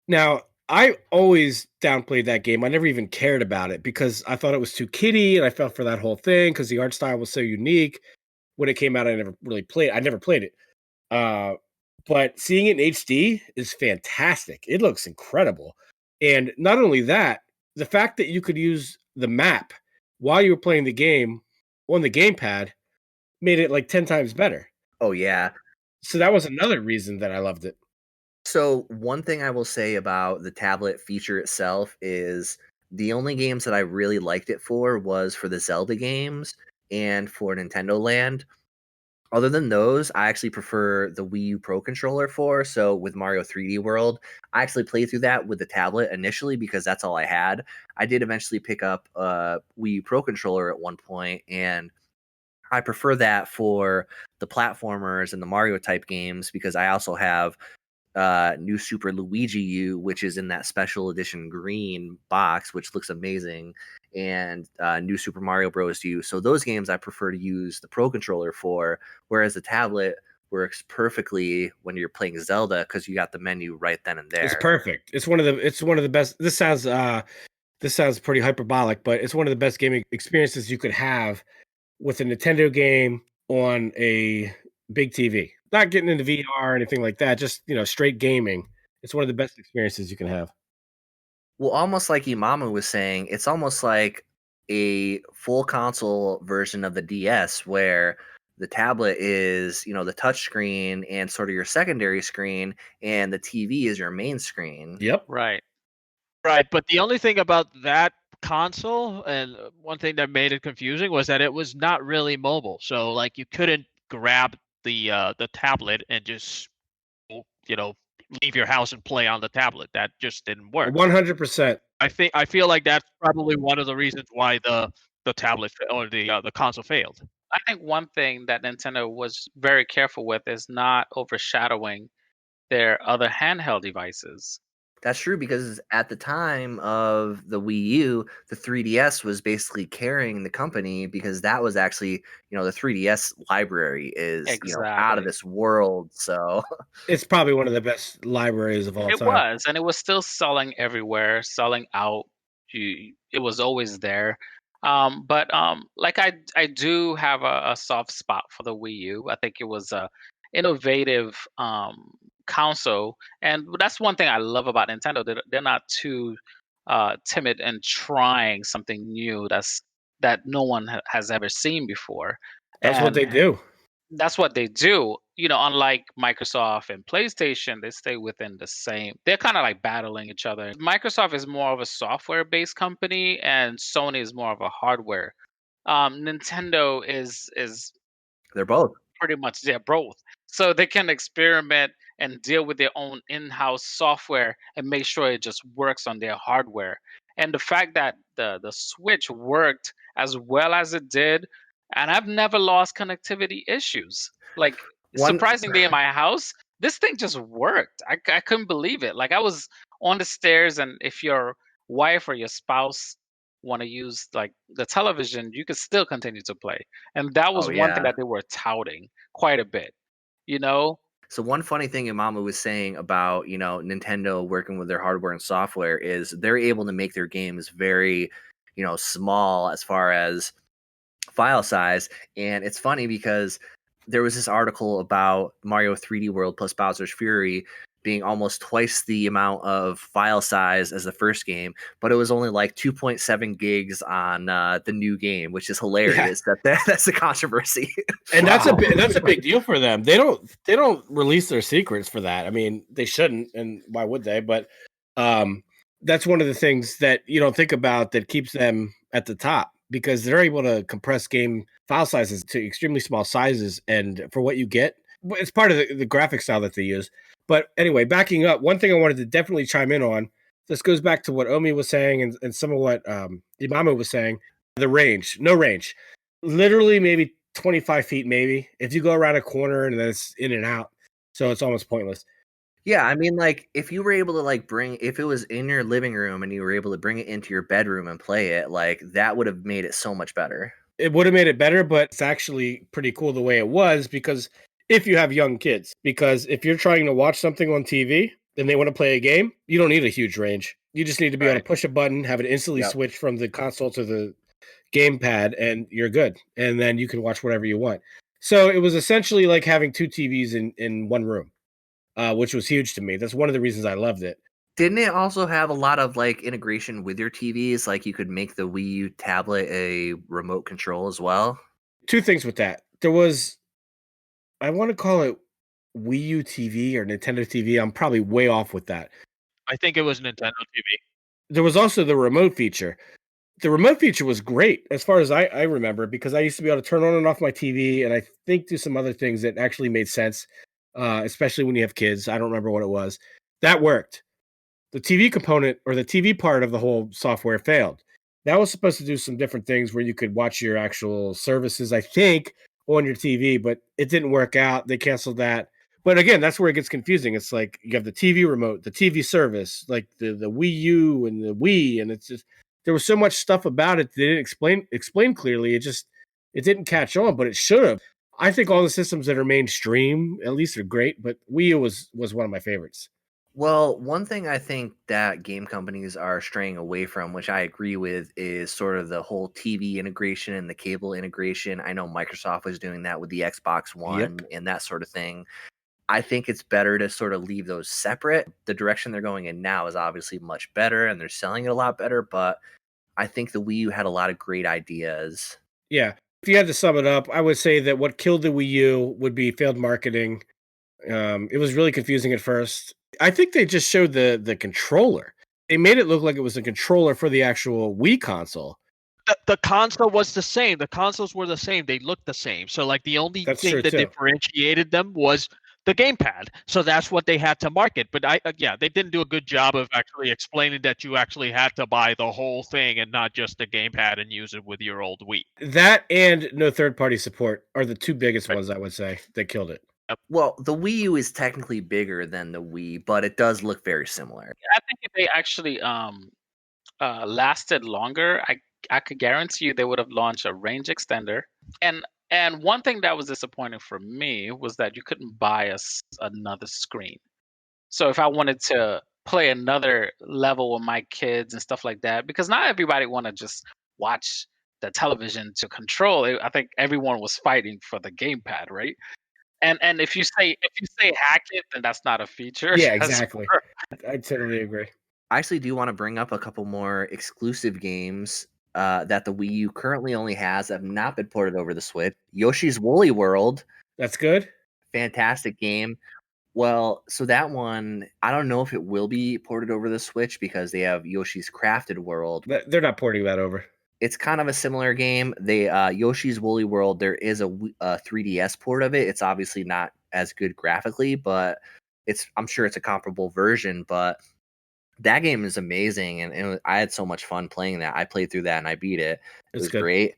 Now, I always downplayed that game. I never even cared about it because I thought it was too kiddie and I felt for that whole thing because the art style was so unique. When it came out, I never really played it. I never played it. Uh, but seeing it in HD is fantastic. It looks incredible. And not only that, the fact that you could use the map while you were playing the game on the gamepad made it like 10 times better. Oh yeah. So that was another reason that I loved it. So one thing I will say about the tablet feature itself is the only games that I really liked it for was for the Zelda games and for Nintendo Land. Other than those, I actually prefer the Wii U Pro controller for. So with Mario 3D World, I actually played through that with the tablet initially because that's all I had. I did eventually pick up a Wii U Pro controller at one point, and I prefer that for the platformers and the Mario type games because I also have New Super Luigi U, which is in that special edition green box, which looks amazing, and New Super Mario Bros. U. So those games I prefer to use the Pro controller for, whereas the tablet works perfectly when you're playing Zelda because you got the menu right then and It's there. perfect. It's one of the best. This sounds pretty hyperbolic, but it's one of the best gaming experiences you could have with a Nintendo game on a big TV. Not getting into VR or anything like that, just straight gaming. It's one of the best experiences you can have. Well, almost like Imamu was saying, it's almost like a full console version of the DS where the tablet is, the touch screen and sort of your secondary screen, and the TV is your main screen. Yep. Right. Right, but the only thing about that console, and one thing that made it confusing was that it was not really mobile. So like you couldn't grab the tablet and just you know leave your house and play on the tablet. That just didn't work. 100%. I feel like that's probably one of the reasons why the tablet or the console failed. I think one thing that Nintendo was very careful with is not overshadowing their other handheld devices. That's true because at the time of the Wii U, the 3DS was basically carrying the company because that was actually, the 3DS library is, out of Exactly. this world. So, It's probably one of the best libraries of all It time. was, and it was still selling everywhere, selling out. It was always there. But like I do have a soft spot for the Wii U. I think it was a innovative console, and that's one thing I love about Nintendo. They're not too timid in trying something new that no one has ever seen before, That's what and they do. that's what they do. Unlike Microsoft and PlayStation, they stay within the same. They're kind of like battling each other. Microsoft is more of a software-based company, and Sony is more of a hardware. Nintendo is they're both. pretty much they're both, so they can experiment and deal with their own in-house software and make sure it just works on their hardware. And the fact that the Switch worked as well as it did, and I've never lost connectivity issues. Like, One surprisingly, in my house, this thing just worked. I couldn't believe it. Like, I was on the stairs, and if your wife or your spouse want to use like the television, you could still continue to play. And that was Oh, one thing yeah. that they were touting quite a bit, you know? So one funny thing Imamu was saying about, Nintendo working with their hardware and software is they're able to make their games very, small as far as file size. And it's funny because there was this article about Mario 3D World plus Bowser's Fury being almost twice the amount of file size as the first game, but it was only like 2.7 gigs on the new game, which is Yeah. hilarious. That's the controversy. And Wow. that's a big deal for them. They don't release their secrets for that. I mean, they shouldn't, and why would they? But that's one of the things that you don't think about that keeps them at the top because they're able to compress game file sizes to extremely small sizes, and for what you get, it's part of the graphic style that they use. But anyway, backing up, one thing I wanted to definitely chime in on. This goes back to what Omie was saying and some of what Imamu was saying. The range, no range, literally maybe 25 feet, maybe. If you go around a corner and then it's in and out, so it's almost pointless. Yeah, I mean, like, if you were able to, like, if it was in your living room and you were able to bring it into your bedroom and play it, like, that would have made it so much better. It would have made it better, but it's actually pretty cool the way it was because if you have young kids, because if you're trying to watch something on TV and they want to play a game, you don't need a huge range. You just need to be able to Right. push a button, have it instantly Yep. switch from the console to the gamepad, and you're good. And then you can watch whatever you want. So it was essentially like having two TVs in one room, which was huge to me. That's one of the reasons I loved it. Didn't it also have a lot of, like, integration with your TVs? Like, you could make the Wii U tablet a remote control as well? Two things with that. There was, I want to call it Wii U TV or Nintendo TV. I'm probably way off with that. I think it was Nintendo TV. There was also the remote feature. The remote feature was great as far as I remember because I used to be able to turn on and off my TV and I think do some other things that actually made sense, especially when you have kids. I don't remember what it was. That worked. The TV component or the TV part of the whole software failed. That was supposed to do some different things where you could watch your actual services, I think, on your TV, but it didn't work out. They canceled that. But again, that's where it gets confusing. It's like you have the TV remote, the TV service, like the Wii U and the Wii, and it's just there was so much stuff about it that they didn't explain clearly. It didn't catch on, but it should have. I think all the systems that are mainstream, at least, are great, but Wii U was one of my favorites. Well, one thing I think that game companies are straying away from, which I agree with, is sort of the whole TV integration and the cable integration. I know Microsoft was doing that with the Xbox One Yep. and that sort of thing. I think it's better to sort of leave those separate. The direction they're going in now is obviously much better and they're selling it a lot better, but I think the Wii U had a lot of great ideas. Yeah. If you had to sum it up, I would say that what killed the Wii U would be failed marketing. It was really confusing at first. I think they just showed the controller. They made it look like it was a controller for the actual Wii console. The console was the same. The consoles were the same. They looked the same. So like the only That's thing true that too. differentiated them was the gamepad. So that's what they had to market. But yeah, they didn't do a good job of actually explaining that you actually had to buy the whole thing and not just the gamepad and use it with your old Wii. That and no third party support are the two biggest Right. ones I would say that killed it. Well, the Wii U is technically bigger than the Wii, but it does look very similar. I think if they actually lasted longer, I could guarantee you they would have launched a range extender. And one thing that was disappointing for me was that you couldn't buy another screen. So if I wanted to play another level with my kids and stuff like that, because not everybody want to just watch the television to control it. I think everyone was fighting for the gamepad, right? And if you say hack it, then that's not a feature. Yeah, That's exactly. I totally agree. I actually do want to bring up a couple more exclusive games that the Wii U currently only has that have not been ported over the Switch. Yoshi's Woolly World, That's good. fantastic game. Well, so that one, I don't know if it will be ported over the Switch because they have Yoshi's Crafted World. They're not porting that over. It's kind of a similar game. They Yoshi's Woolly World, there is a 3DS port of it. It's obviously not as good graphically, but I'm sure it's a comparable version. But that game is amazing, and I had so much fun playing that. I played through that and I beat it. It It's was good. great.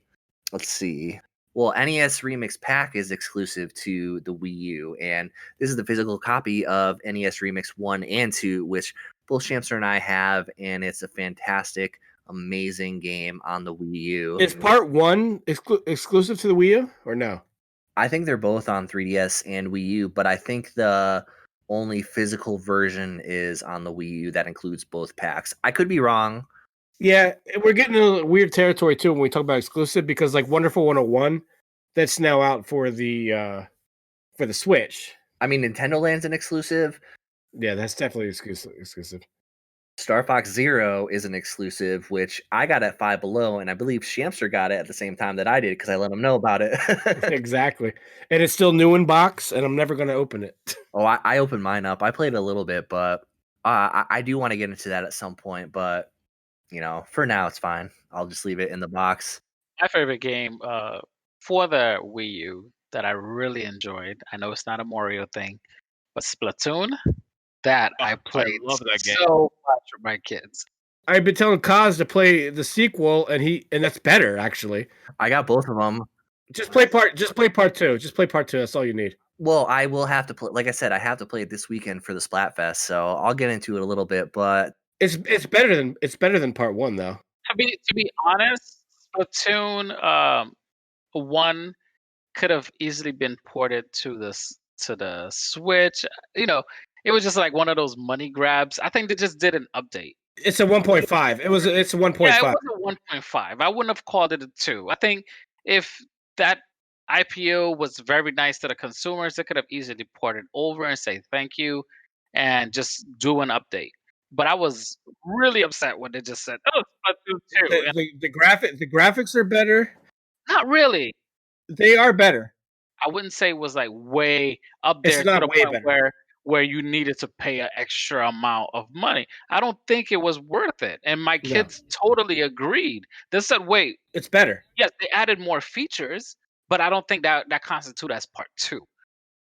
Let's see. Well, NES Remix Pack is exclusive to the Wii U, and this is the physical copy of NES Remix 1 and 2, which both Shamster and I have, and it's a fantastic, amazing game on the Wii U. Is part one exclusive to the Wii U or no? I think they're both on 3DS and Wii U, but I think the only physical version is on the Wii U that includes both packs. I could be wrong. Yeah, we're getting into weird territory too when we talk about exclusive because like Wonderful 101, that's now out for the Switch. I mean, Nintendo Land's an exclusive. Yeah, that's definitely exclusive. Star Fox Zero is an exclusive, which I got at Five Below, and I believe Shamster got it at the same time that I did because I let him know about it. Exactly. And it's still new in box, and I'm never going to open it. Oh, I opened mine up. I played a little bit, but I do want to get into that at some point. But, for now, it's fine. I'll just leave it in the box. my favorite game for the Wii U that I really enjoyed. I know it's not a Mario thing, But Splatoon, that Oh, I I played love that game. so much with my kids. I've been telling Kaz to play the sequel, and that's better actually. I got both of them. Just play part two. Just play part two. That's all you need. Well, I will have to play. Like I said, I have to play it this weekend for the Splatfest, so I'll get into it a little bit. But It's better than part one though. To be honest, Splatoon 1 could have easily been ported to the Switch. You know, it was just like one of those money grabs. I think they just did an update. It's a 1.5. It's a 1.5. Yeah, it was a 1.5. I wouldn't have called it a 2. I think if that IPO was very nice to the consumers, they could have easily ported over and say thank you and just do an update. But I was really upset when they just said, "Oh, Splatoon 2." And The graphics are better. not really. They are better. I wouldn't say it was like way up It's there to not the way point better. where you needed to pay an extra amount of money. I don't think it was worth it. And my No. kids totally agreed. They said, "Wait, It's better. yes, they added more features, but I don't think that constitute as part 2.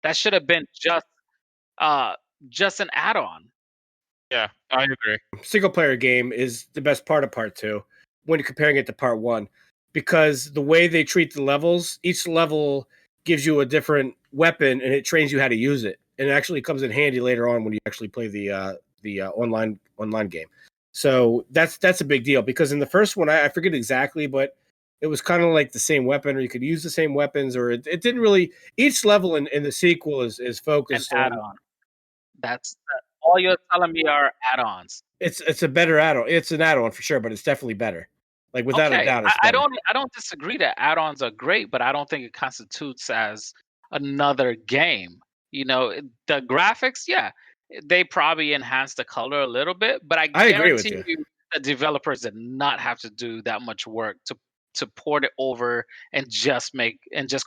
That should have been uh just an add-on." Yeah, I agree. Single player game is the best part of part two when you're comparing it to part one, because the way they treat the levels, each level gives you a different weapon and it trains you how to use it. And it actually comes in handy later on when you actually play the online game. So that's a big deal, because in the first one, I forget exactly, but it was kind of like the same weapon, or you could use the same weapons, or it didn't really. Each level in the sequel is An focused on. add-on. That's all you're telling me are add-ons. It's a better add-on. It's an add-on for sure, but it's definitely better. Like without a Okay, doubt, it's I better. don't disagree that add-ons are great, but I don't think it constitutes as another game. The graphics, yeah, they probably enhance the color a little bit, but I I agree with guarantee you. you the developers did not have to do that much work to port it over and just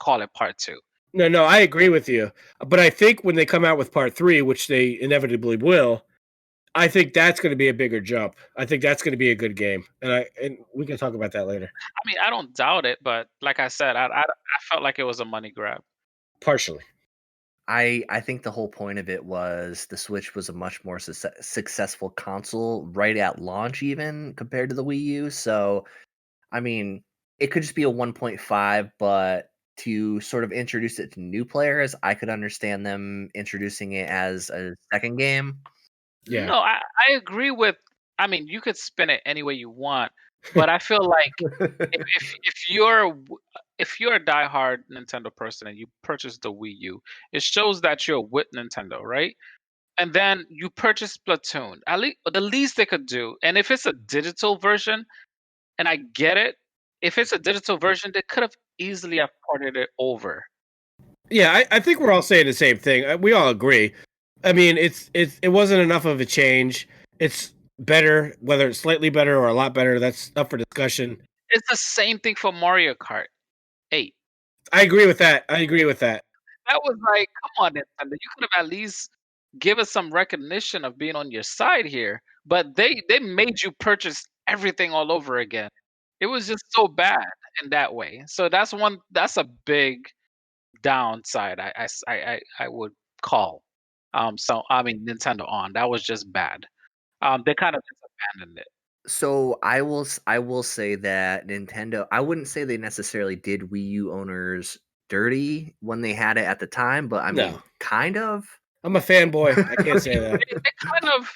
call it part 2. No, I agree with you. But I think when they come out with part three, which they inevitably will, I think that's going to be a bigger jump. I think that's going to be a good game, and we can talk about that later. I mean, I don't doubt it, but like I said, I felt like it was a money grab. Partially. I think the whole point of it was the Switch was a much more successful console right at launch, even compared to the Wii U. So, I mean, it could just be a 1.5, but to sort of introduce it to new players, I could understand them introducing it as a second game. Yeah. No, I agree with. I mean, you could spin it any way you want, but I feel like if you're a diehard Nintendo person and you purchase the Wii U, it shows that you're with Nintendo, right? And then you purchase Splatoon. At least the least they could do, and if it's a digital version, and I get it, if it's a digital version, they could have easily have ported it over. Yeah, I think we're all saying the same thing. We all agree. I mean, it wasn't enough of a change. It's better, whether it's slightly better or a lot better. That's up for discussion. It's the same thing for Mario Kart 8. I agree with that. That was like, come on, Nintendo. You could have at least give us some recognition of being on your side here. But they made you purchase everything all over again. It was just so bad in that way. So that's a big downside I would call. So I mean Nintendo on. That was just bad. They kind of just abandoned it. So I will say that Nintendo, I wouldn't say they necessarily did Wii U owners dirty when they had it at the time, but I mean, No. kind of. I'm a fanboy. I can't say that.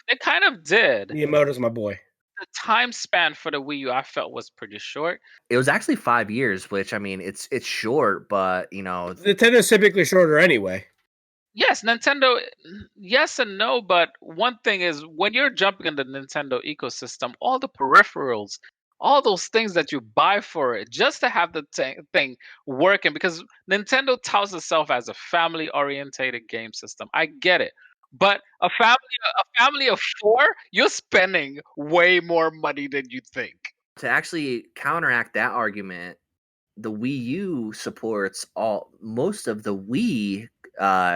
They kind of did. Miyamoto's my boy. The time span for the Wii U I felt was pretty short. It was actually 5 years, which I mean, it's short, but Nintendo's typically shorter anyway. Yes, Nintendo, yes and no, but one thing is when you're jumping in the Nintendo ecosystem, all the peripherals, all those things that you buy for it just to have the thing working, because Nintendo touts itself as a family orientated game system. I get it. But a family of 4, you're spending way more money than you think. to actually counteract that argument, the Wii U supports most of the Wii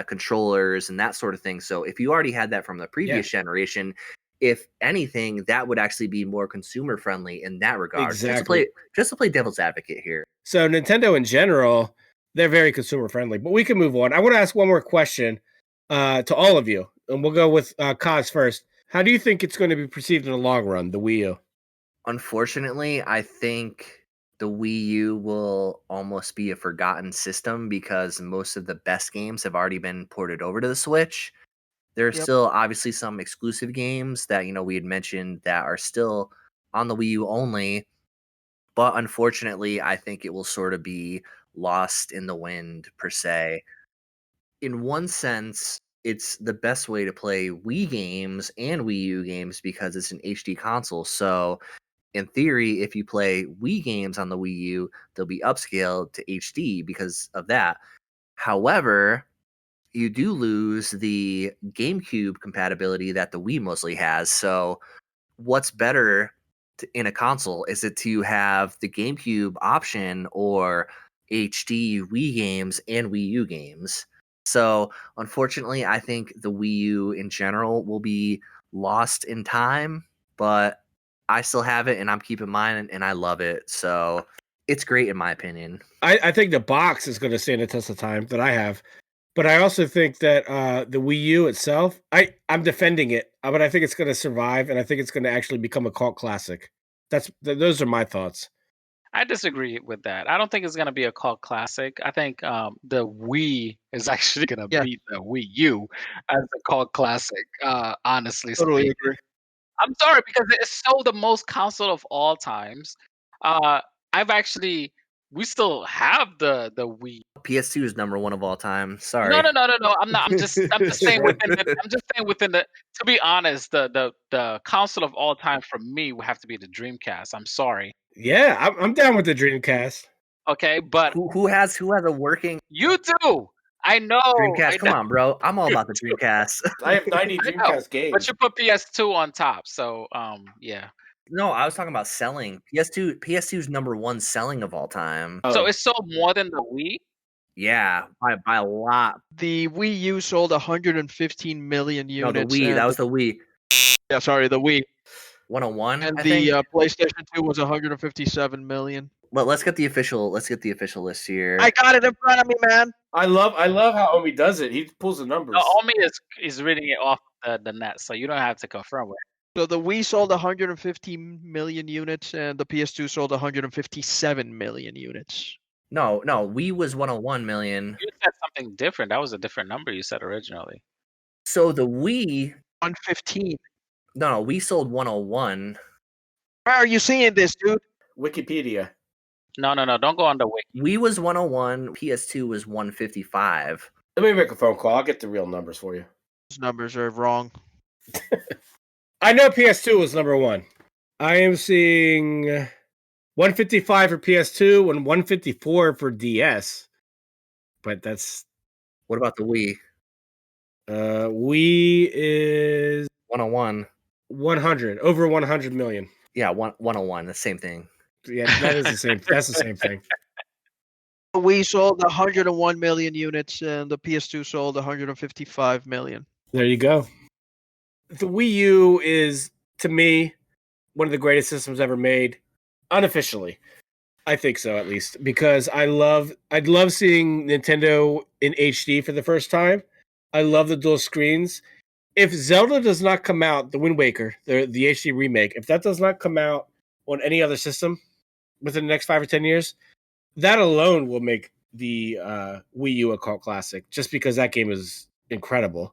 controllers and that sort of thing. So if you already had that from the previous generation, if anything, that would actually be more consumer friendly in that regard. Exactly. Just to play devil's advocate here. So Nintendo in general, they're very consumer friendly, but we can move on. I want to ask one more question. to all of you, and we'll go with Kaz first. How do you think it's going to be perceived in the long run, the Wii U? Unfortunately, I think the Wii U will almost be a forgotten system because most of the best games have already been ported over to the Switch. There are Yep. still obviously some exclusive games that we had mentioned that are still on the Wii U only, but unfortunately, I think it will sort of be lost in the wind per se. In one sense, it's the best way to play Wii games and Wii U games because it's an HD console. So, in theory, if you play Wii games on the Wii U, they'll be upscaled to HD because of that. However, you do lose the GameCube compatibility that the Wii mostly has. So, what's better in a console? Is it to have the GameCube option or HD Wii games and Wii U games? So, unfortunately, I think the Wii U in general will be lost in time, but I still have it and I'm keeping mine and I love it. So, it's great in my opinion. I think the box is going to stand the test of time that I have. But I also think that the Wii U itself, I'm defending it, but I think it's going to survive, and I think it's going to actually become a cult classic. Those are my thoughts. I disagree with that. I don't think it's going to be a cult classic. I think the Wii is actually going to Yeah. beat the Wii U as a cult classic. Honestly Totally speaking, agree. I'm sorry because it's so the most console of all times. Uh, I've actually we still have the Wii. PS2 is number one of all time. Sorry. No. I'm not. I'm just saying within the. I'm just saying within the. To be honest, the console of all time for me would have to be the Dreamcast. I'm sorry. Yeah, I'm down with the Dreamcast. Okay, but Who has a working you do. I know. Dreamcast? I Come know. on, bro. I'm all You about the do. Dreamcast. I have 90 I know. Dreamcast But games. you put PS2 on top, so yeah. No, I was talking about selling. PS2 is number one selling of all time. Oh, So it's sold more than the Wii. Yeah, by a lot. The Wii U sold 115 million No, the units. Wii. And That was the Wii. yeah, sorry, the Wii. 101, And I the think. PlayStation 2 was 157 million. But let's get the official list here. I got it in front of me, man. I love how Omie does it. He pulls the numbers. Omie is reading it off the net, so you don't have to confirm it. So the Wii sold 115 million units, and the PS2 sold 157 million units. No, Wii was 101 million. You said something different. That was a different number you said originally. So the Wii, 115. no, we sold 101. Where are you seeing this, dude? Wikipedia. No. Don't go on the wiki. Wii was 101. PS2 was 155. Let me make a phone call. I'll get the real numbers for you. Those numbers are wrong. I know PS2 was number one. I am seeing 155 for PS2 and 154 for DS. But that's What about the Wii? Wii is 101. 100, over 100 million. Yeah, 101. The same thing. Yeah, that is the same. That's the same thing. The Wii sold 101 million units, and the PS2 sold 155 million. There you go. The Wii U is, to me, one of the greatest systems ever made, unofficially. I think so, at least, because I'd love seeing Nintendo in HD for the first time. I love the dual screens. If Zelda does not come out, the Wind Waker, the HD remake, if that does not come out on any other system within the next 5 or 10 years, that alone will make the Wii U a cult classic, just because that game is incredible.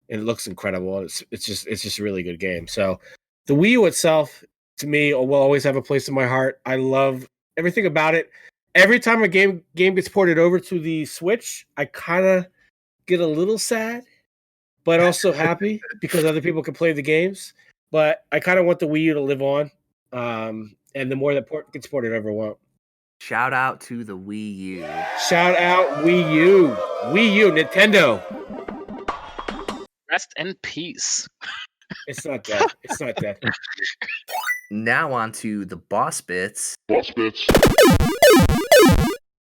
It looks incredible. It's just a really good game. So the Wii U itself, to me, will always have a place in my heart. I love everything about it. Every time a game gets ported over to the Switch, I kind of get a little sad, but also happy because other people can play the games. But I kind of want the Wii U to live on. And the more that gets ported over, won't. Shout out to the Wii U. Shout out Wii U. Wii U, Nintendo. Rest in peace. It's not dead. It's not dead. Now on to the boss bits.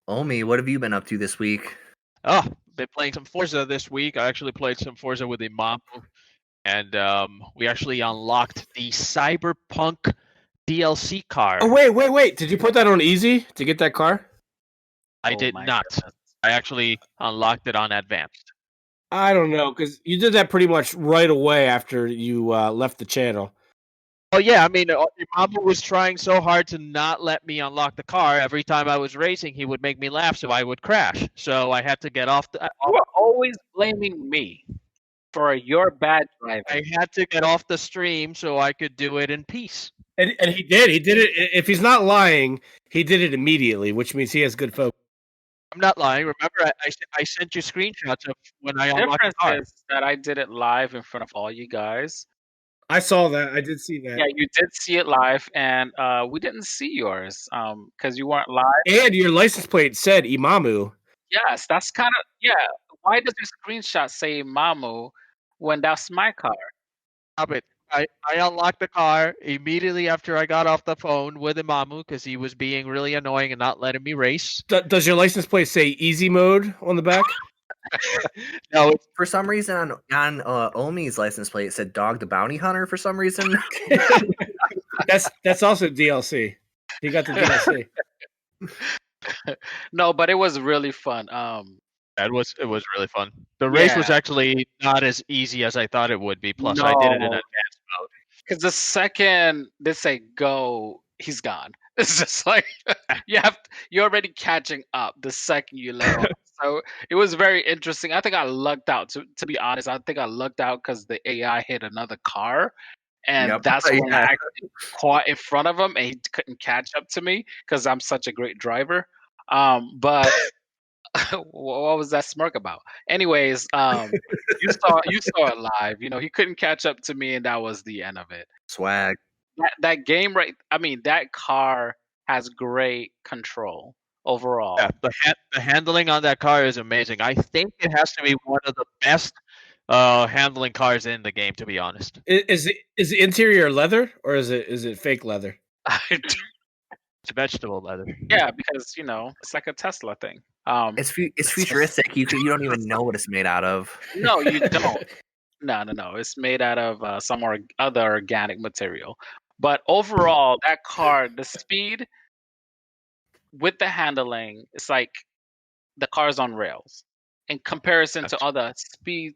Omie, what have you been up to this week? Oh, been playing some Forza this week. I actually played some Forza with Imamu, and we actually unlocked the Cyberpunk DLC car. Oh, wait. Did you put that on easy to get that car? I Oh did my not. goodness. I actually unlocked it on advanced. I don't know, because you did that pretty much right away after you left the channel. Oh yeah, I mean, Imamu was trying so hard to not let me unlock the car. Every time I was racing, he would make me laugh, so I would crash. So I had to get off the. You are always blaming me for your bad driving. I had to get off the stream so I could do it in peace. And he did. He did it. If he's not lying, he did it immediately, which means he has good focus. I'm not lying. Remember, I sent you screenshots of when I unlocked the Difference car. is that I did it live in front of all you guys. I saw that. I did see that. Yeah, you did see it live, and we didn't see yours because you weren't live. And your license plate said Imamu. Yes, that's kind of Why does your screenshot say Mamu when that's my car? Stop it. I unlocked the car immediately after I got off the phone with Imamu because he was being really annoying and not letting me race. Does your license plate say easy mode on the back? No, it's For some reason, on Omie's license plate, it said "Dog the Bounty Hunter." For some reason, That's also DLC. He got the DLC. No, but it was really fun. it was really fun. The race was Yeah. actually not as easy as I thought it would be. Plus, I did it in No. advanced mode. Because the second they say go, he's gone. It's just like you're already catching up the second you let off. So it was very interesting. I think I lucked out. To be honest, I think I lucked out because the AI hit another car, and Yep. that's when I Yeah. actually caught in front of him, and he couldn't catch up to me because I'm such a great driver. But what was that smirk about? Anyways, you saw it live. You know, he couldn't catch up to me, and that was the end of it. swag. That game, right? I mean, that car has great control overall. Yeah, the handling on that car is amazing. I think it has to be one of the best handling cars in the game, to be honest. Is the interior leather or is it fake leather? It's vegetable leather. Yeah, because it's like a Tesla thing. It's futuristic. You don't even know what it's made out of. No, you don't. No. It's made out of some other organic material. But overall, that car, the speed with the handling, it's like the car's on rails in comparison to other speed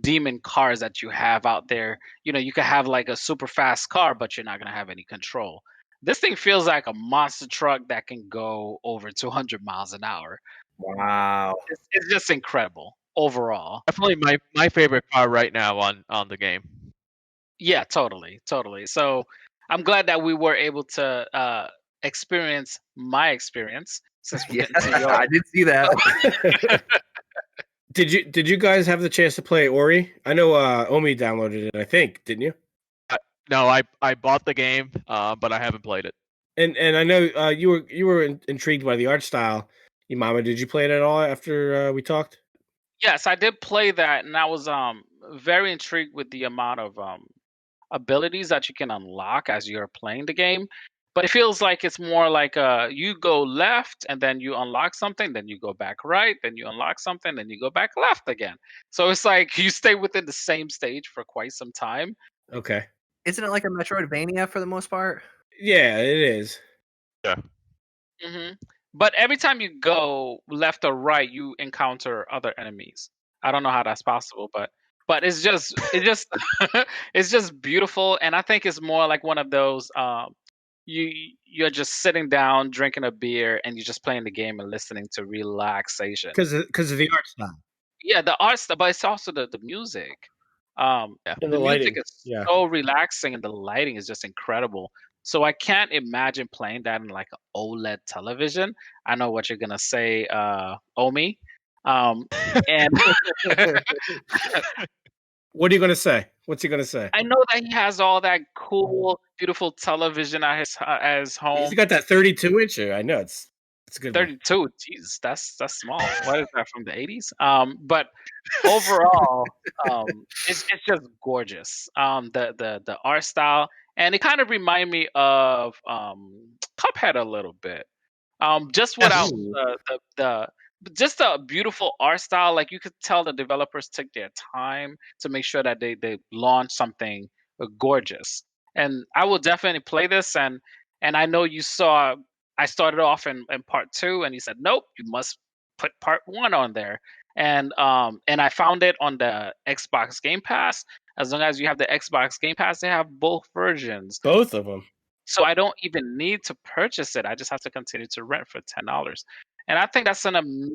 demon cars that you have out there. You could have like a super fast car, but you're not gonna have any control. This thing feels like a monster truck that can go over 200 miles an hour. Wow. It's just incredible overall. Definitely my favorite car right now on the game. Yeah, totally. So I'm glad that we were able to experience my experience since we Yeah, didn't see yours. I did see that. Did you guys have the chance to play Ori? I know Omie downloaded it, I think, didn't you? No, I bought the game, but I haven't played it. And I know you were intrigued by the art style. Imamu, did you play it at all after we talked? Yes, I did play that, and I was very intrigued with the amount of abilities that you can unlock as you're playing the game. But it feels like it's more like you go left and then you unlock something, then you go back right, then you unlock something, then you go back left again. So it's like you stay within the same stage for quite some time. Okay. Isn't it like a Metroidvania for the most part? Yeah, it is. Yeah. hmm But every time you go left or right, you encounter other enemies. I don't know how that's possible, but it's just it's just beautiful, and I think it's more like one of those you're just sitting down drinking a beer and you're just playing the game and listening to relaxation. Because of the art style. Yeah, the art stuff, but it's also the music. And The the music lighting. is Yeah. so relaxing and the lighting is just incredible. So I can't imagine playing that in like an OLED television. I know what you're gonna say, Omi. And What are you gonna say? What's he gonna say? I know that he has all that cool, beautiful television at his home. He's got that 32 incher. I know it's a good one. 32. Jeez, that's small. What is that from the 80s? But overall, it's just gorgeous. The art style, and it kind of remind me of Cuphead a little bit. Just without Ooh. the just a beautiful art style. Like you could tell the developers took their time to make sure that they launch something gorgeous. And I will definitely play this. And I know you saw I started off in part 2, and you said nope, you must put part 1 on there. And I found it on the Xbox Game Pass. As long as you have the Xbox Game Pass, they have both versions. Both of them. So I don't even need to purchase it. I just have to continue to rent for $10. And I think that's an amazing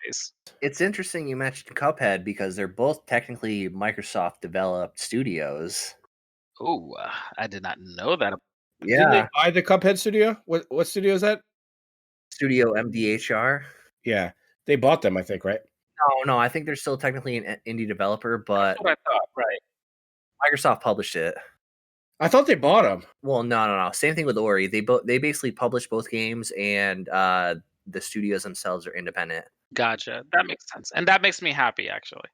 price. It's interesting you mentioned Cuphead because they're both technically Microsoft developed studios. Ooh, I did not know that. Didn't they Yeah, buy the Cuphead studio? What studio is that? Studio MDHR. Yeah, they bought them, I think, right? No, I think they're still technically an indie developer, That's but what I thought, right? Microsoft published it. I thought they bought them. Well, no. Same thing with Ori. They basically publish both games, and the studios themselves are independent. Gotcha. That makes sense. And that makes me happy, actually.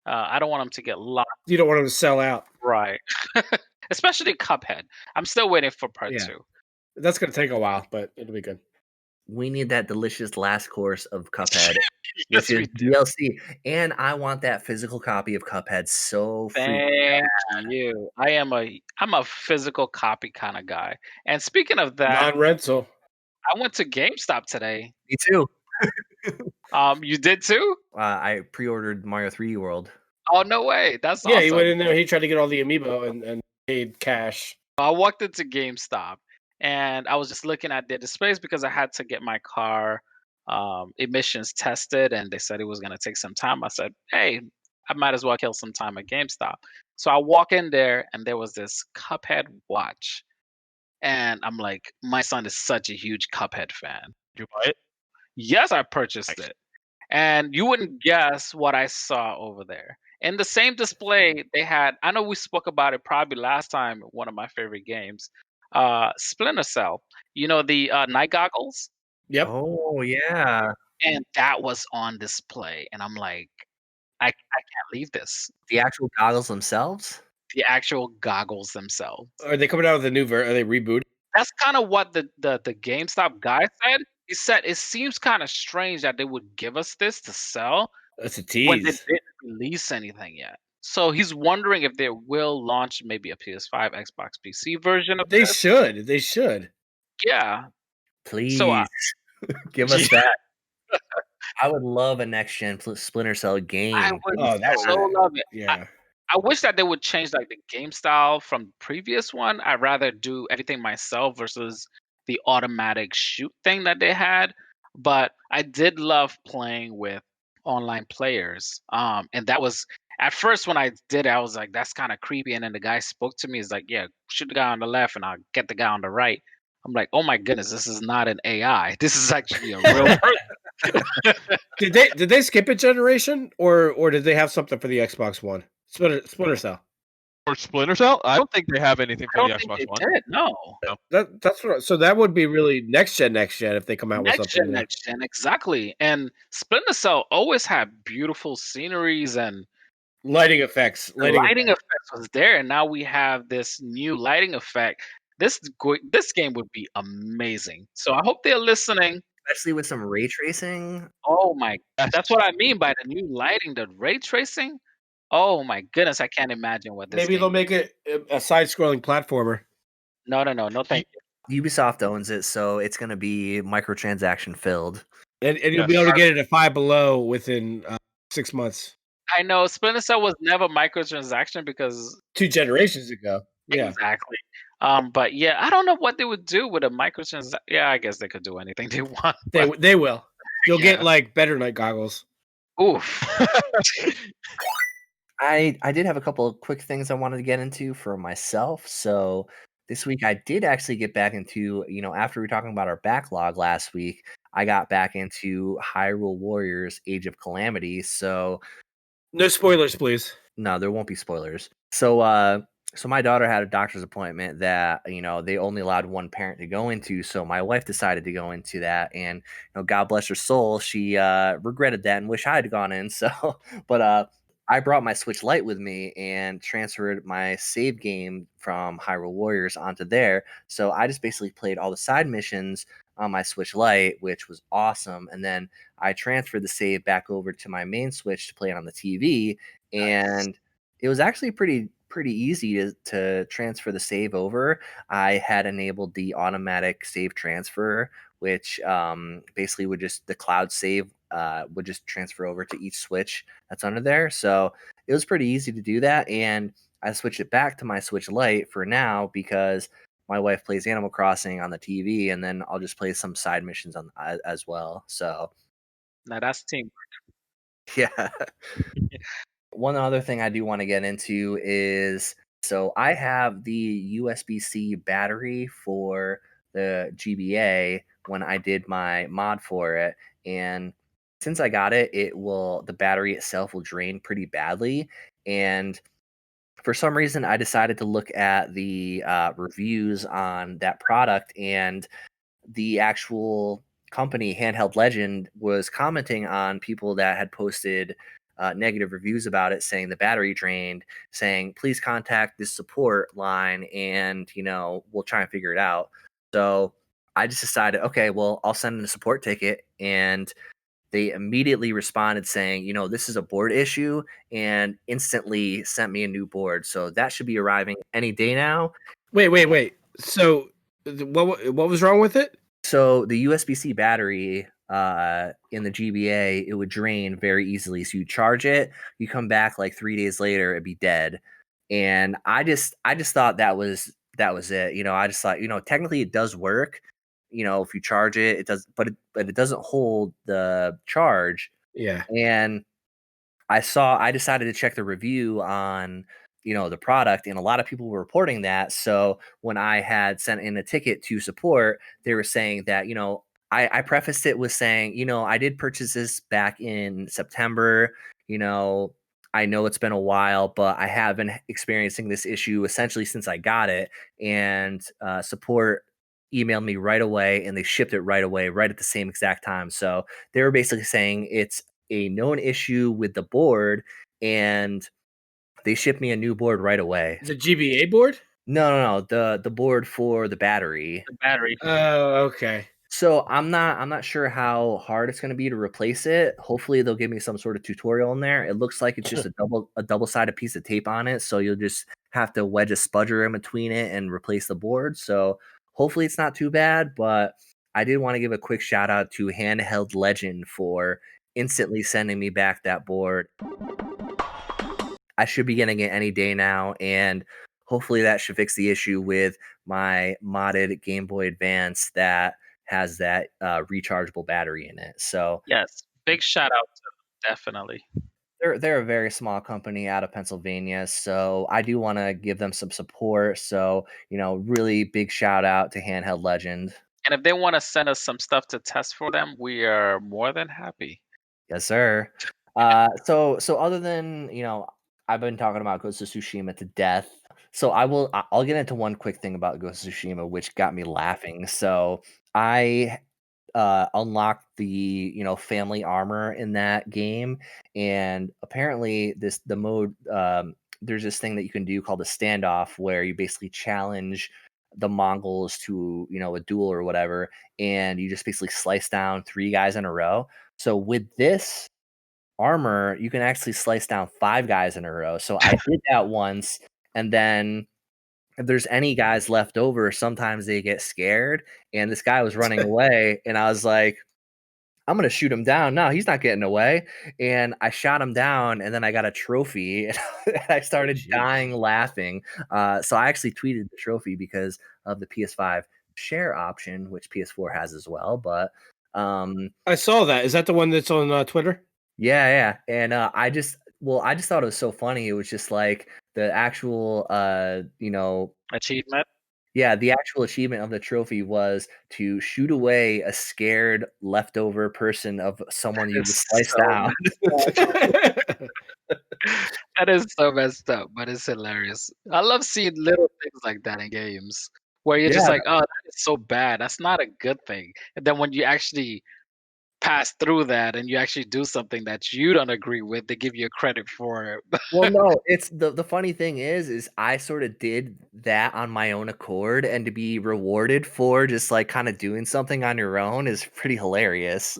I don't want them to get locked. You don't want them to sell out. Right. Especially Cuphead. I'm still waiting for part Yeah. 2. That's going to take a while, but it'll be good. We need that delicious last course of Cuphead, Yes, which is we do. DLC, and I want that physical copy of Cuphead so freaking Thank you. I'm a physical copy kind of guy. And speaking of that, Non-rental. I went to GameStop today. Me too. You did too? I pre-ordered Mario 3D World. Oh, no way. That's Yeah, awesome. he went in there. He tried to get all the amiibo and paid cash. I walked into GameStop and I was just looking at their displays because I had to get my car emissions tested, and they said it was going to take some time. I said, hey, I might as well kill some time at GameStop. So I walk in there and there was this Cuphead watch. And I'm like, my son is such a huge Cuphead fan. Did you buy it? Yes, I purchased Nice. it. And you wouldn't guess what I saw over there. In the same display, they had, I know we spoke about it probably last time, one of my favorite games, Splinter Cell. You know, the night goggles? Yep. Oh yeah, And that was on display. And I'm like, I can't leave this. the actual goggles themselves. The actual goggles themselves. Are they coming out with a new version? Are they rebooted? That's kind of what the GameStop guy said. He said it seems kind of strange that they would give us this to sell That's a when they tease. didn't release anything yet. So he's wondering if they will launch maybe a PS5, Xbox PC version of They this. should. They should. Yeah. Please So give us that. I would love a next gen Splinter Cell game. I would Oh, that so would- love it. Yeah. I wish that they would change like the game style from the previous one. I'd rather do everything myself versus the automatic shoot thing that they had. But I did love playing with online players. And that was at first when I did it, I was like, that's kind of creepy. And then the guy spoke to me, he's like, yeah, shoot the guy on the left and I'll get the guy on the right. I'm like, oh my goodness, this is not an AI. This is actually a real person. Did they skip a generation or did they have something for the Xbox One? Splinter Cell. For Splinter Cell? I don't think they have anything I for don't the think Xbox they One. did. No. That's what. So that would be really next gen if they come out with something. Next gen, exactly. And Splinter Cell always had beautiful sceneries and Lighting effects. lighting effects was there, and now we have this new lighting effect. This game would be amazing. So I hope they're listening. Especially with some ray tracing. Oh my, Yes. that's what I mean by the new lighting, the ray tracing. Oh my goodness, I can't imagine what this. Maybe game they'll is. make it a side-scrolling platformer. No, thank you. Ubisoft owns it, so it's going to be microtransaction filled. And you'll Yes. be able to get it at Five Below within 6 months. I know Splinter Cell was never microtransaction because 2 generations ago. Yeah. exactly. But yeah, I don't know what they would do with a microtransaction. Yeah, I guess they could do anything they want. but- They will. You'll get Yeah. like better night goggles. Oof. I did have a couple of quick things I wanted to get into for myself. So this week I did actually get back into, after we were talking about our backlog last week, I got back into Hyrule Warriors Age of Calamity. So No spoilers, please. no, there won't be spoilers. So my daughter had a doctor's appointment that, they only allowed one parent to go into. So my wife decided to go into that, and God bless her soul, she regretted that and wish I had gone in. So, but I brought my Switch Lite with me and transferred my save game from Hyrule Warriors onto there. So I just basically played all the side missions on my Switch Lite, which was awesome. And then I transferred the save back over to my main Switch to play it on the TV. And it was actually pretty easy to transfer the save over. I had enabled the automatic save transfer, which basically would just the cloud save would just transfer over to each Switch that's under there. So it was pretty easy to do that, and I switched it back to my Switch Lite for now because my wife plays Animal Crossing on the TV, and then I'll just play some side missions on as well. So Now that's team. yeah. One other thing I do want to get into is so I have the USB-C battery for the GBA when I did my mod for it, and since I got it, the battery itself will drain pretty badly, and for some reason I decided to look at the reviews on that product, and the actual company Handheld Legend was commenting on people that had posted negative reviews about it, saying the battery drained, saying please contact this support line, and we'll try and figure it out. So I just decided, okay, well, I'll send in a support ticket, and they immediately responded saying, this is a board issue, and instantly sent me a new board. So that should be arriving any day now. Wait. So what was wrong with it? So the USB-C battery in the GBA, it would drain very easily. So you charge it, you come back like 3 days later, it'd be dead. And I just thought that was it. I just thought, technically it does work. If you charge it, it does, but it doesn't hold the charge. Yeah. And I decided to check the review on, the product, and a lot of people were reporting that. So when I had sent in a ticket to support, they were saying that, I prefaced it with saying, I did purchase this back in September. I know it's been a while, but I have been experiencing this issue essentially since I got it. And support emailed me right away, and they shipped it right away, right at the same exact time. So they were basically saying it's a known issue with the board, and they shipped me a new board right away. The GBA board? No, the board for the battery. The battery. Oh, okay. So I'm not sure how hard it's going to be to replace it. Hopefully they'll give me some sort of tutorial in there. It looks like it's just a double-sided piece of tape on it, so you'll just have to wedge a spudger in between it and replace the board. So hopefully it's not too bad, but I did want to give a quick shout out to Handheld Legend for instantly sending me back that board. I should be getting it any day now, and hopefully that should fix the issue with my modded Game Boy Advance that has that rechargeable battery in it. So Yes, big shout out to them, definitely. they're a very small company out of Pennsylvania, so I do want to give them some support. So really big shout out to Handheld Legend. And if they want to send us some stuff to test for them, we are more than happy. Yes, sir. So other than I've been talking about Ghost of Tsushima to death. So I'll get into one quick thing about Ghost of Tsushima, which got me laughing. So I unlocked the family armor in that game, and apparently the mode there's this thing that you can do called a standoff, where you basically challenge the Mongols to a duel or whatever, and you just basically slice down 3 guys in a row. So with this armor, you can actually slice down 5 guys in a row. So I did that once, and then if there's any guys left over, sometimes they get scared, and this guy was running away, and I was like, I'm gonna shoot him down. No, he's not getting away. And I shot him down, and then I got a trophy, and I started dying laughing. So I actually tweeted the trophy because of the PS5 share option, which PS4 has as well. But I saw that. Is that the one that's on Twitter? yeah. And I just thought it was so funny. It was just like the actual Achievement. yeah, the actual achievement of the trophy was to shoot away a scared leftover person of someone you just sliced so out. That is so messed up, but it's hilarious. I love seeing little things like that in games where you're just Yeah. like, oh, that is so bad. That's not a good thing. And then when you actually pass through that and you actually do something that you don't agree with, they give you credit for it. Well, no, it's the funny thing is I sort of did that on my own accord, and to be rewarded for just like kind of doing something on your own is pretty hilarious.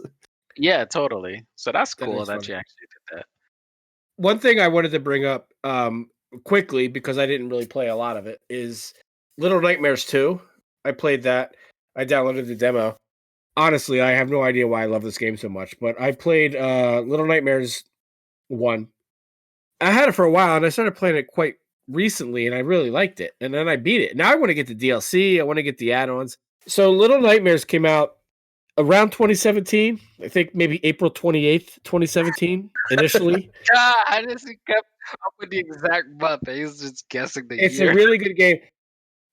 Yeah, totally. So that's That cool is that funny. you actually did that. One thing I wanted to bring up quickly, because I didn't really play a lot of it, is Little Nightmares 2. I played that. I downloaded the demo. Honestly, I have no idea why I love this game so much, but I played Little Nightmares 1. I had it for a while, and I started playing it quite recently, and I really liked it. And then I beat it. Now I want to get the DLC. I want to get the add-ons. So Little Nightmares came out around 2017. I think maybe April 28th, 2017, initially. God, I just kept up with the exact month. He was just guessing the It's a year. really good game.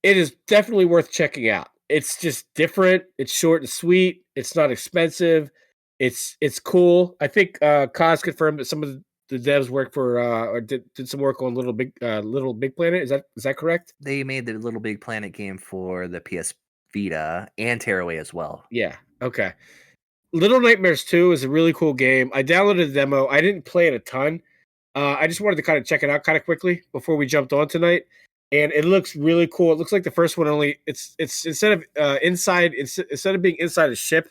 It is definitely worth checking out. It's just different. It's short and sweet. It's not expensive. It's cool. I think Kaz confirmed that some of the devs work for or did some work on Little Big Planet. Is that correct? They made the Little Big Planet game for the PS Vita and Tearaway as well. Yeah. Okay. Little Nightmares 2 is a really cool game. I downloaded the demo. I didn't play it a ton. I just wanted to kind of check it out kind of quickly before we jumped on tonight. And it looks really cool. It looks like the first one only it's instead of instead of being inside a ship,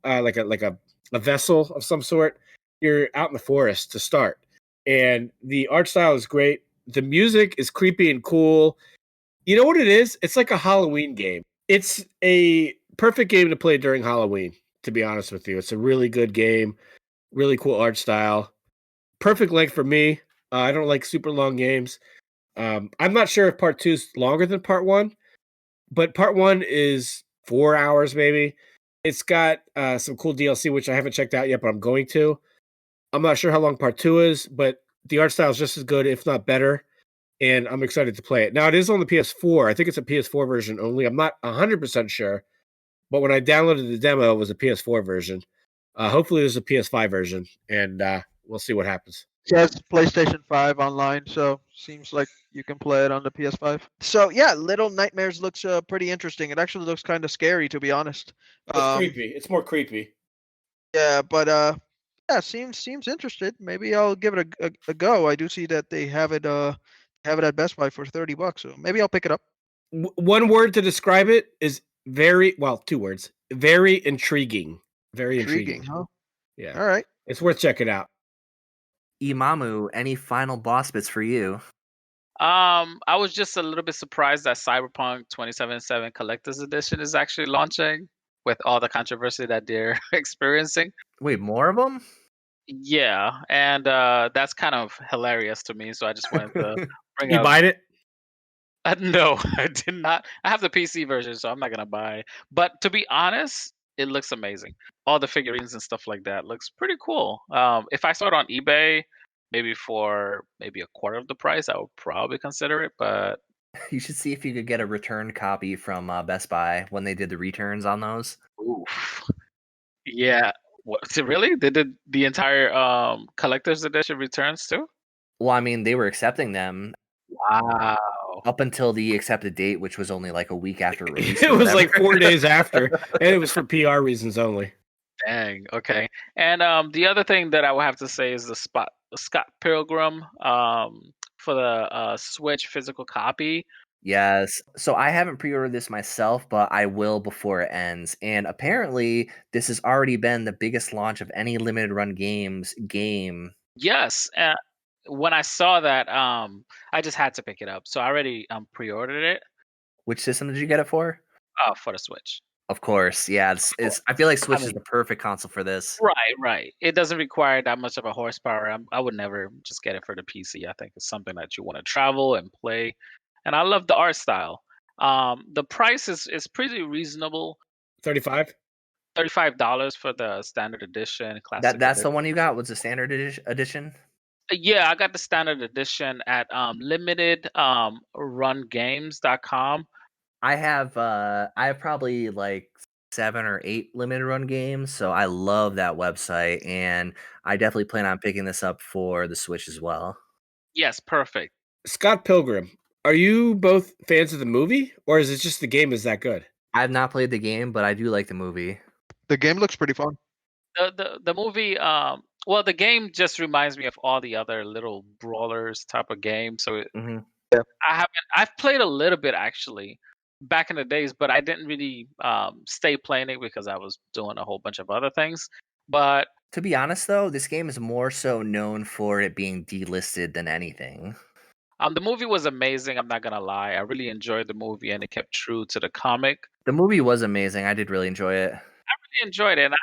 like a vessel of some sort, you're out in the forest to start. And the art style is great. The music is creepy and cool. You know what it is? It's like a Halloween game. It's a perfect game to play during Halloween, to be honest with you. It's a really good game, really cool art style. Perfect length for me. I don't like super long games. I'm not sure if part 2 is longer than part 1, but part 1 is 4 hours maybe. It's got some cool DLC, which I haven't checked out yet, but I'm going to. I'm not sure how long part 2 is, but the art style is just as good, if not better. And I'm excited to play it. Now, it is on the PS4. I think it's a PS4 version only. I'm not 100% sure. But when I downloaded the demo, it was a PS4 version. Hopefully, there's a PS5 version, and we'll see what happens. Says PlayStation 5 online, so seems like you can play it on the PS5. So yeah, Little Nightmares looks pretty interesting. It actually looks kind of scary, to be honest. It's creepy. It's more creepy. Yeah, but yeah, seems interested. Maybe I'll give it a go. I do see that they have it at Best Buy for $30, so maybe I'll pick it up. One word to describe it is very well. 2 words. Very intriguing. Very intriguing. Huh? Yeah. All right. It's worth checking out. Imamu, any final boss bits for you? I was just a little bit surprised that Cyberpunk 2077 Collector's Edition is actually launching with all the controversy that they're experiencing. Wait, more of them? Yeah, and that's kind of hilarious to me. So I just wanted to bring You up. buying it? No, I did not. I have the PC version, so I'm not gonna buy. But to be honest, it looks amazing. All the figurines and stuff like that looks pretty cool. If I saw it on eBay, maybe for maybe a quarter of the price, I would probably consider it. But You should see if you could get a return copy from Best Buy when they did the returns on those. oof, yeah. What, so really? They did the entire collector's edition returns too? Well, I mean, they were accepting them Wow. up until the accepted date, which was only like a week after release. It was like 4 days after, and it was for PR reasons only. Dang. Okay. And the other thing that I would have to say is the Scott Pilgrim for the Switch physical copy. Yes. So I haven't pre-ordered this myself, but I will before it ends. And apparently, this has already been the biggest launch of any limited run games game. Yes. When I saw that, I just had to pick it up. So I already pre-ordered it Which system did you get it for? for the Switch. Of course, yeah. It's. I feel like Switch is mean- the perfect console for this. Right. It doesn't require that much of a horsepower. I would never just get it for the PC. I think it's something that you want to travel and play. And I love the art style. The price is pretty reasonable. 35? $35 for the standard edition, classic. That's the edition. one you got. Was the standard edition? Yeah, I got the standard edition at limitedrungames.com. I have probably like 7 or 8 limited run games, so I love that website, and I definitely plan on picking this up for the Switch as well. Yes, perfect. Scott Pilgrim, are you both fans of the movie, or is it just the game is that good? I have not played the game, but I do like the movie. The game looks pretty fun. The movie, well, the game just reminds me of all the other little brawlers type of games. So hmm I've played a little bit actually back in the days, but I didn't really stay playing it because I was doing a whole bunch of other things. But To be honest, though, this game is more so known for it being delisted than anything. the movie was amazing. I'm not gonna lie. I really enjoyed the movie, and it kept true to the comic. The movie was amazing. I did really enjoy it. I enjoyed it. And I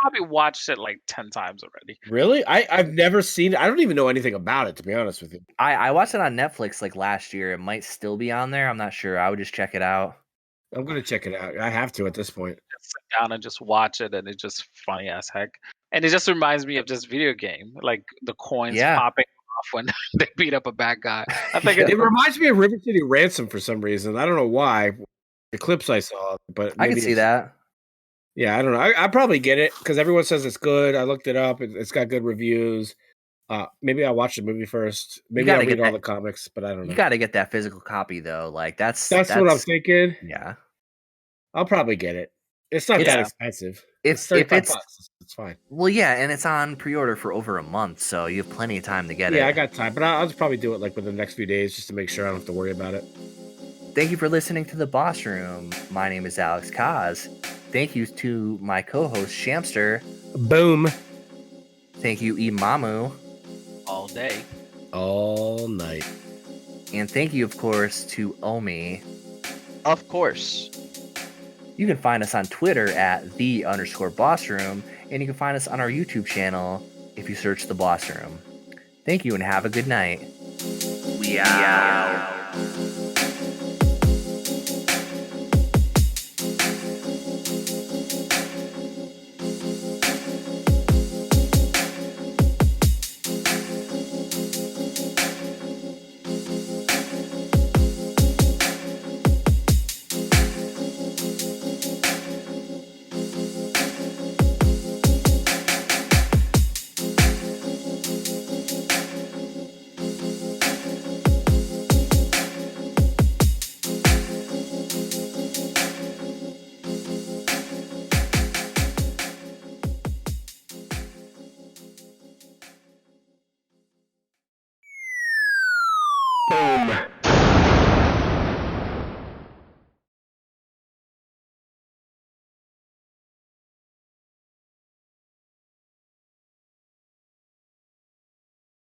probably watched it like 10 times already. Really? I've never seen it. I don't even know anything about it, to be honest with you. I watched it on Netflix like last year. It might still be on there. I'm not sure. I would just check it out. I'm gonna check it out. I have to at this point. Just sit down and just watch it, and it's just funny as heck. And it just reminds me of this video game, like the coins Yeah. popping off when they beat up a bad guy. I think It reminds me of River City Ransom for some reason. I don't know why. The clips I saw, but I can maybe see it's- that. Yeah, I don't know. I probably get it because everyone says it's good. I looked it up. It's got good reviews. Maybe I'll watch the movie first. Maybe gotta I'll read get all that- the comics, but I don't know. You got to get that physical copy though. Like that's That's what I'm thinking. Yeah. I'll probably get it. It's not that Yeah. expensive. If It's 35 it's bucks. It's fine. well, yeah, and it's on pre-order for over a month, so you have plenty of time to get it. Yeah, I got time, but I'll just probably do it like within the next few days just to make sure I don't have to worry about it. Thank you for listening to the Boss Room. My name is Alex Kaz. Thank you to my co-host Shamster. Boom. Thank you, Imamu. all day. All night. And thank you, of course, to Omie. Of course. You can find us on Twitter at @the_bossroom, and you can find us on our YouTube channel if you search the Boss Room. Thank you and have a good night. We out.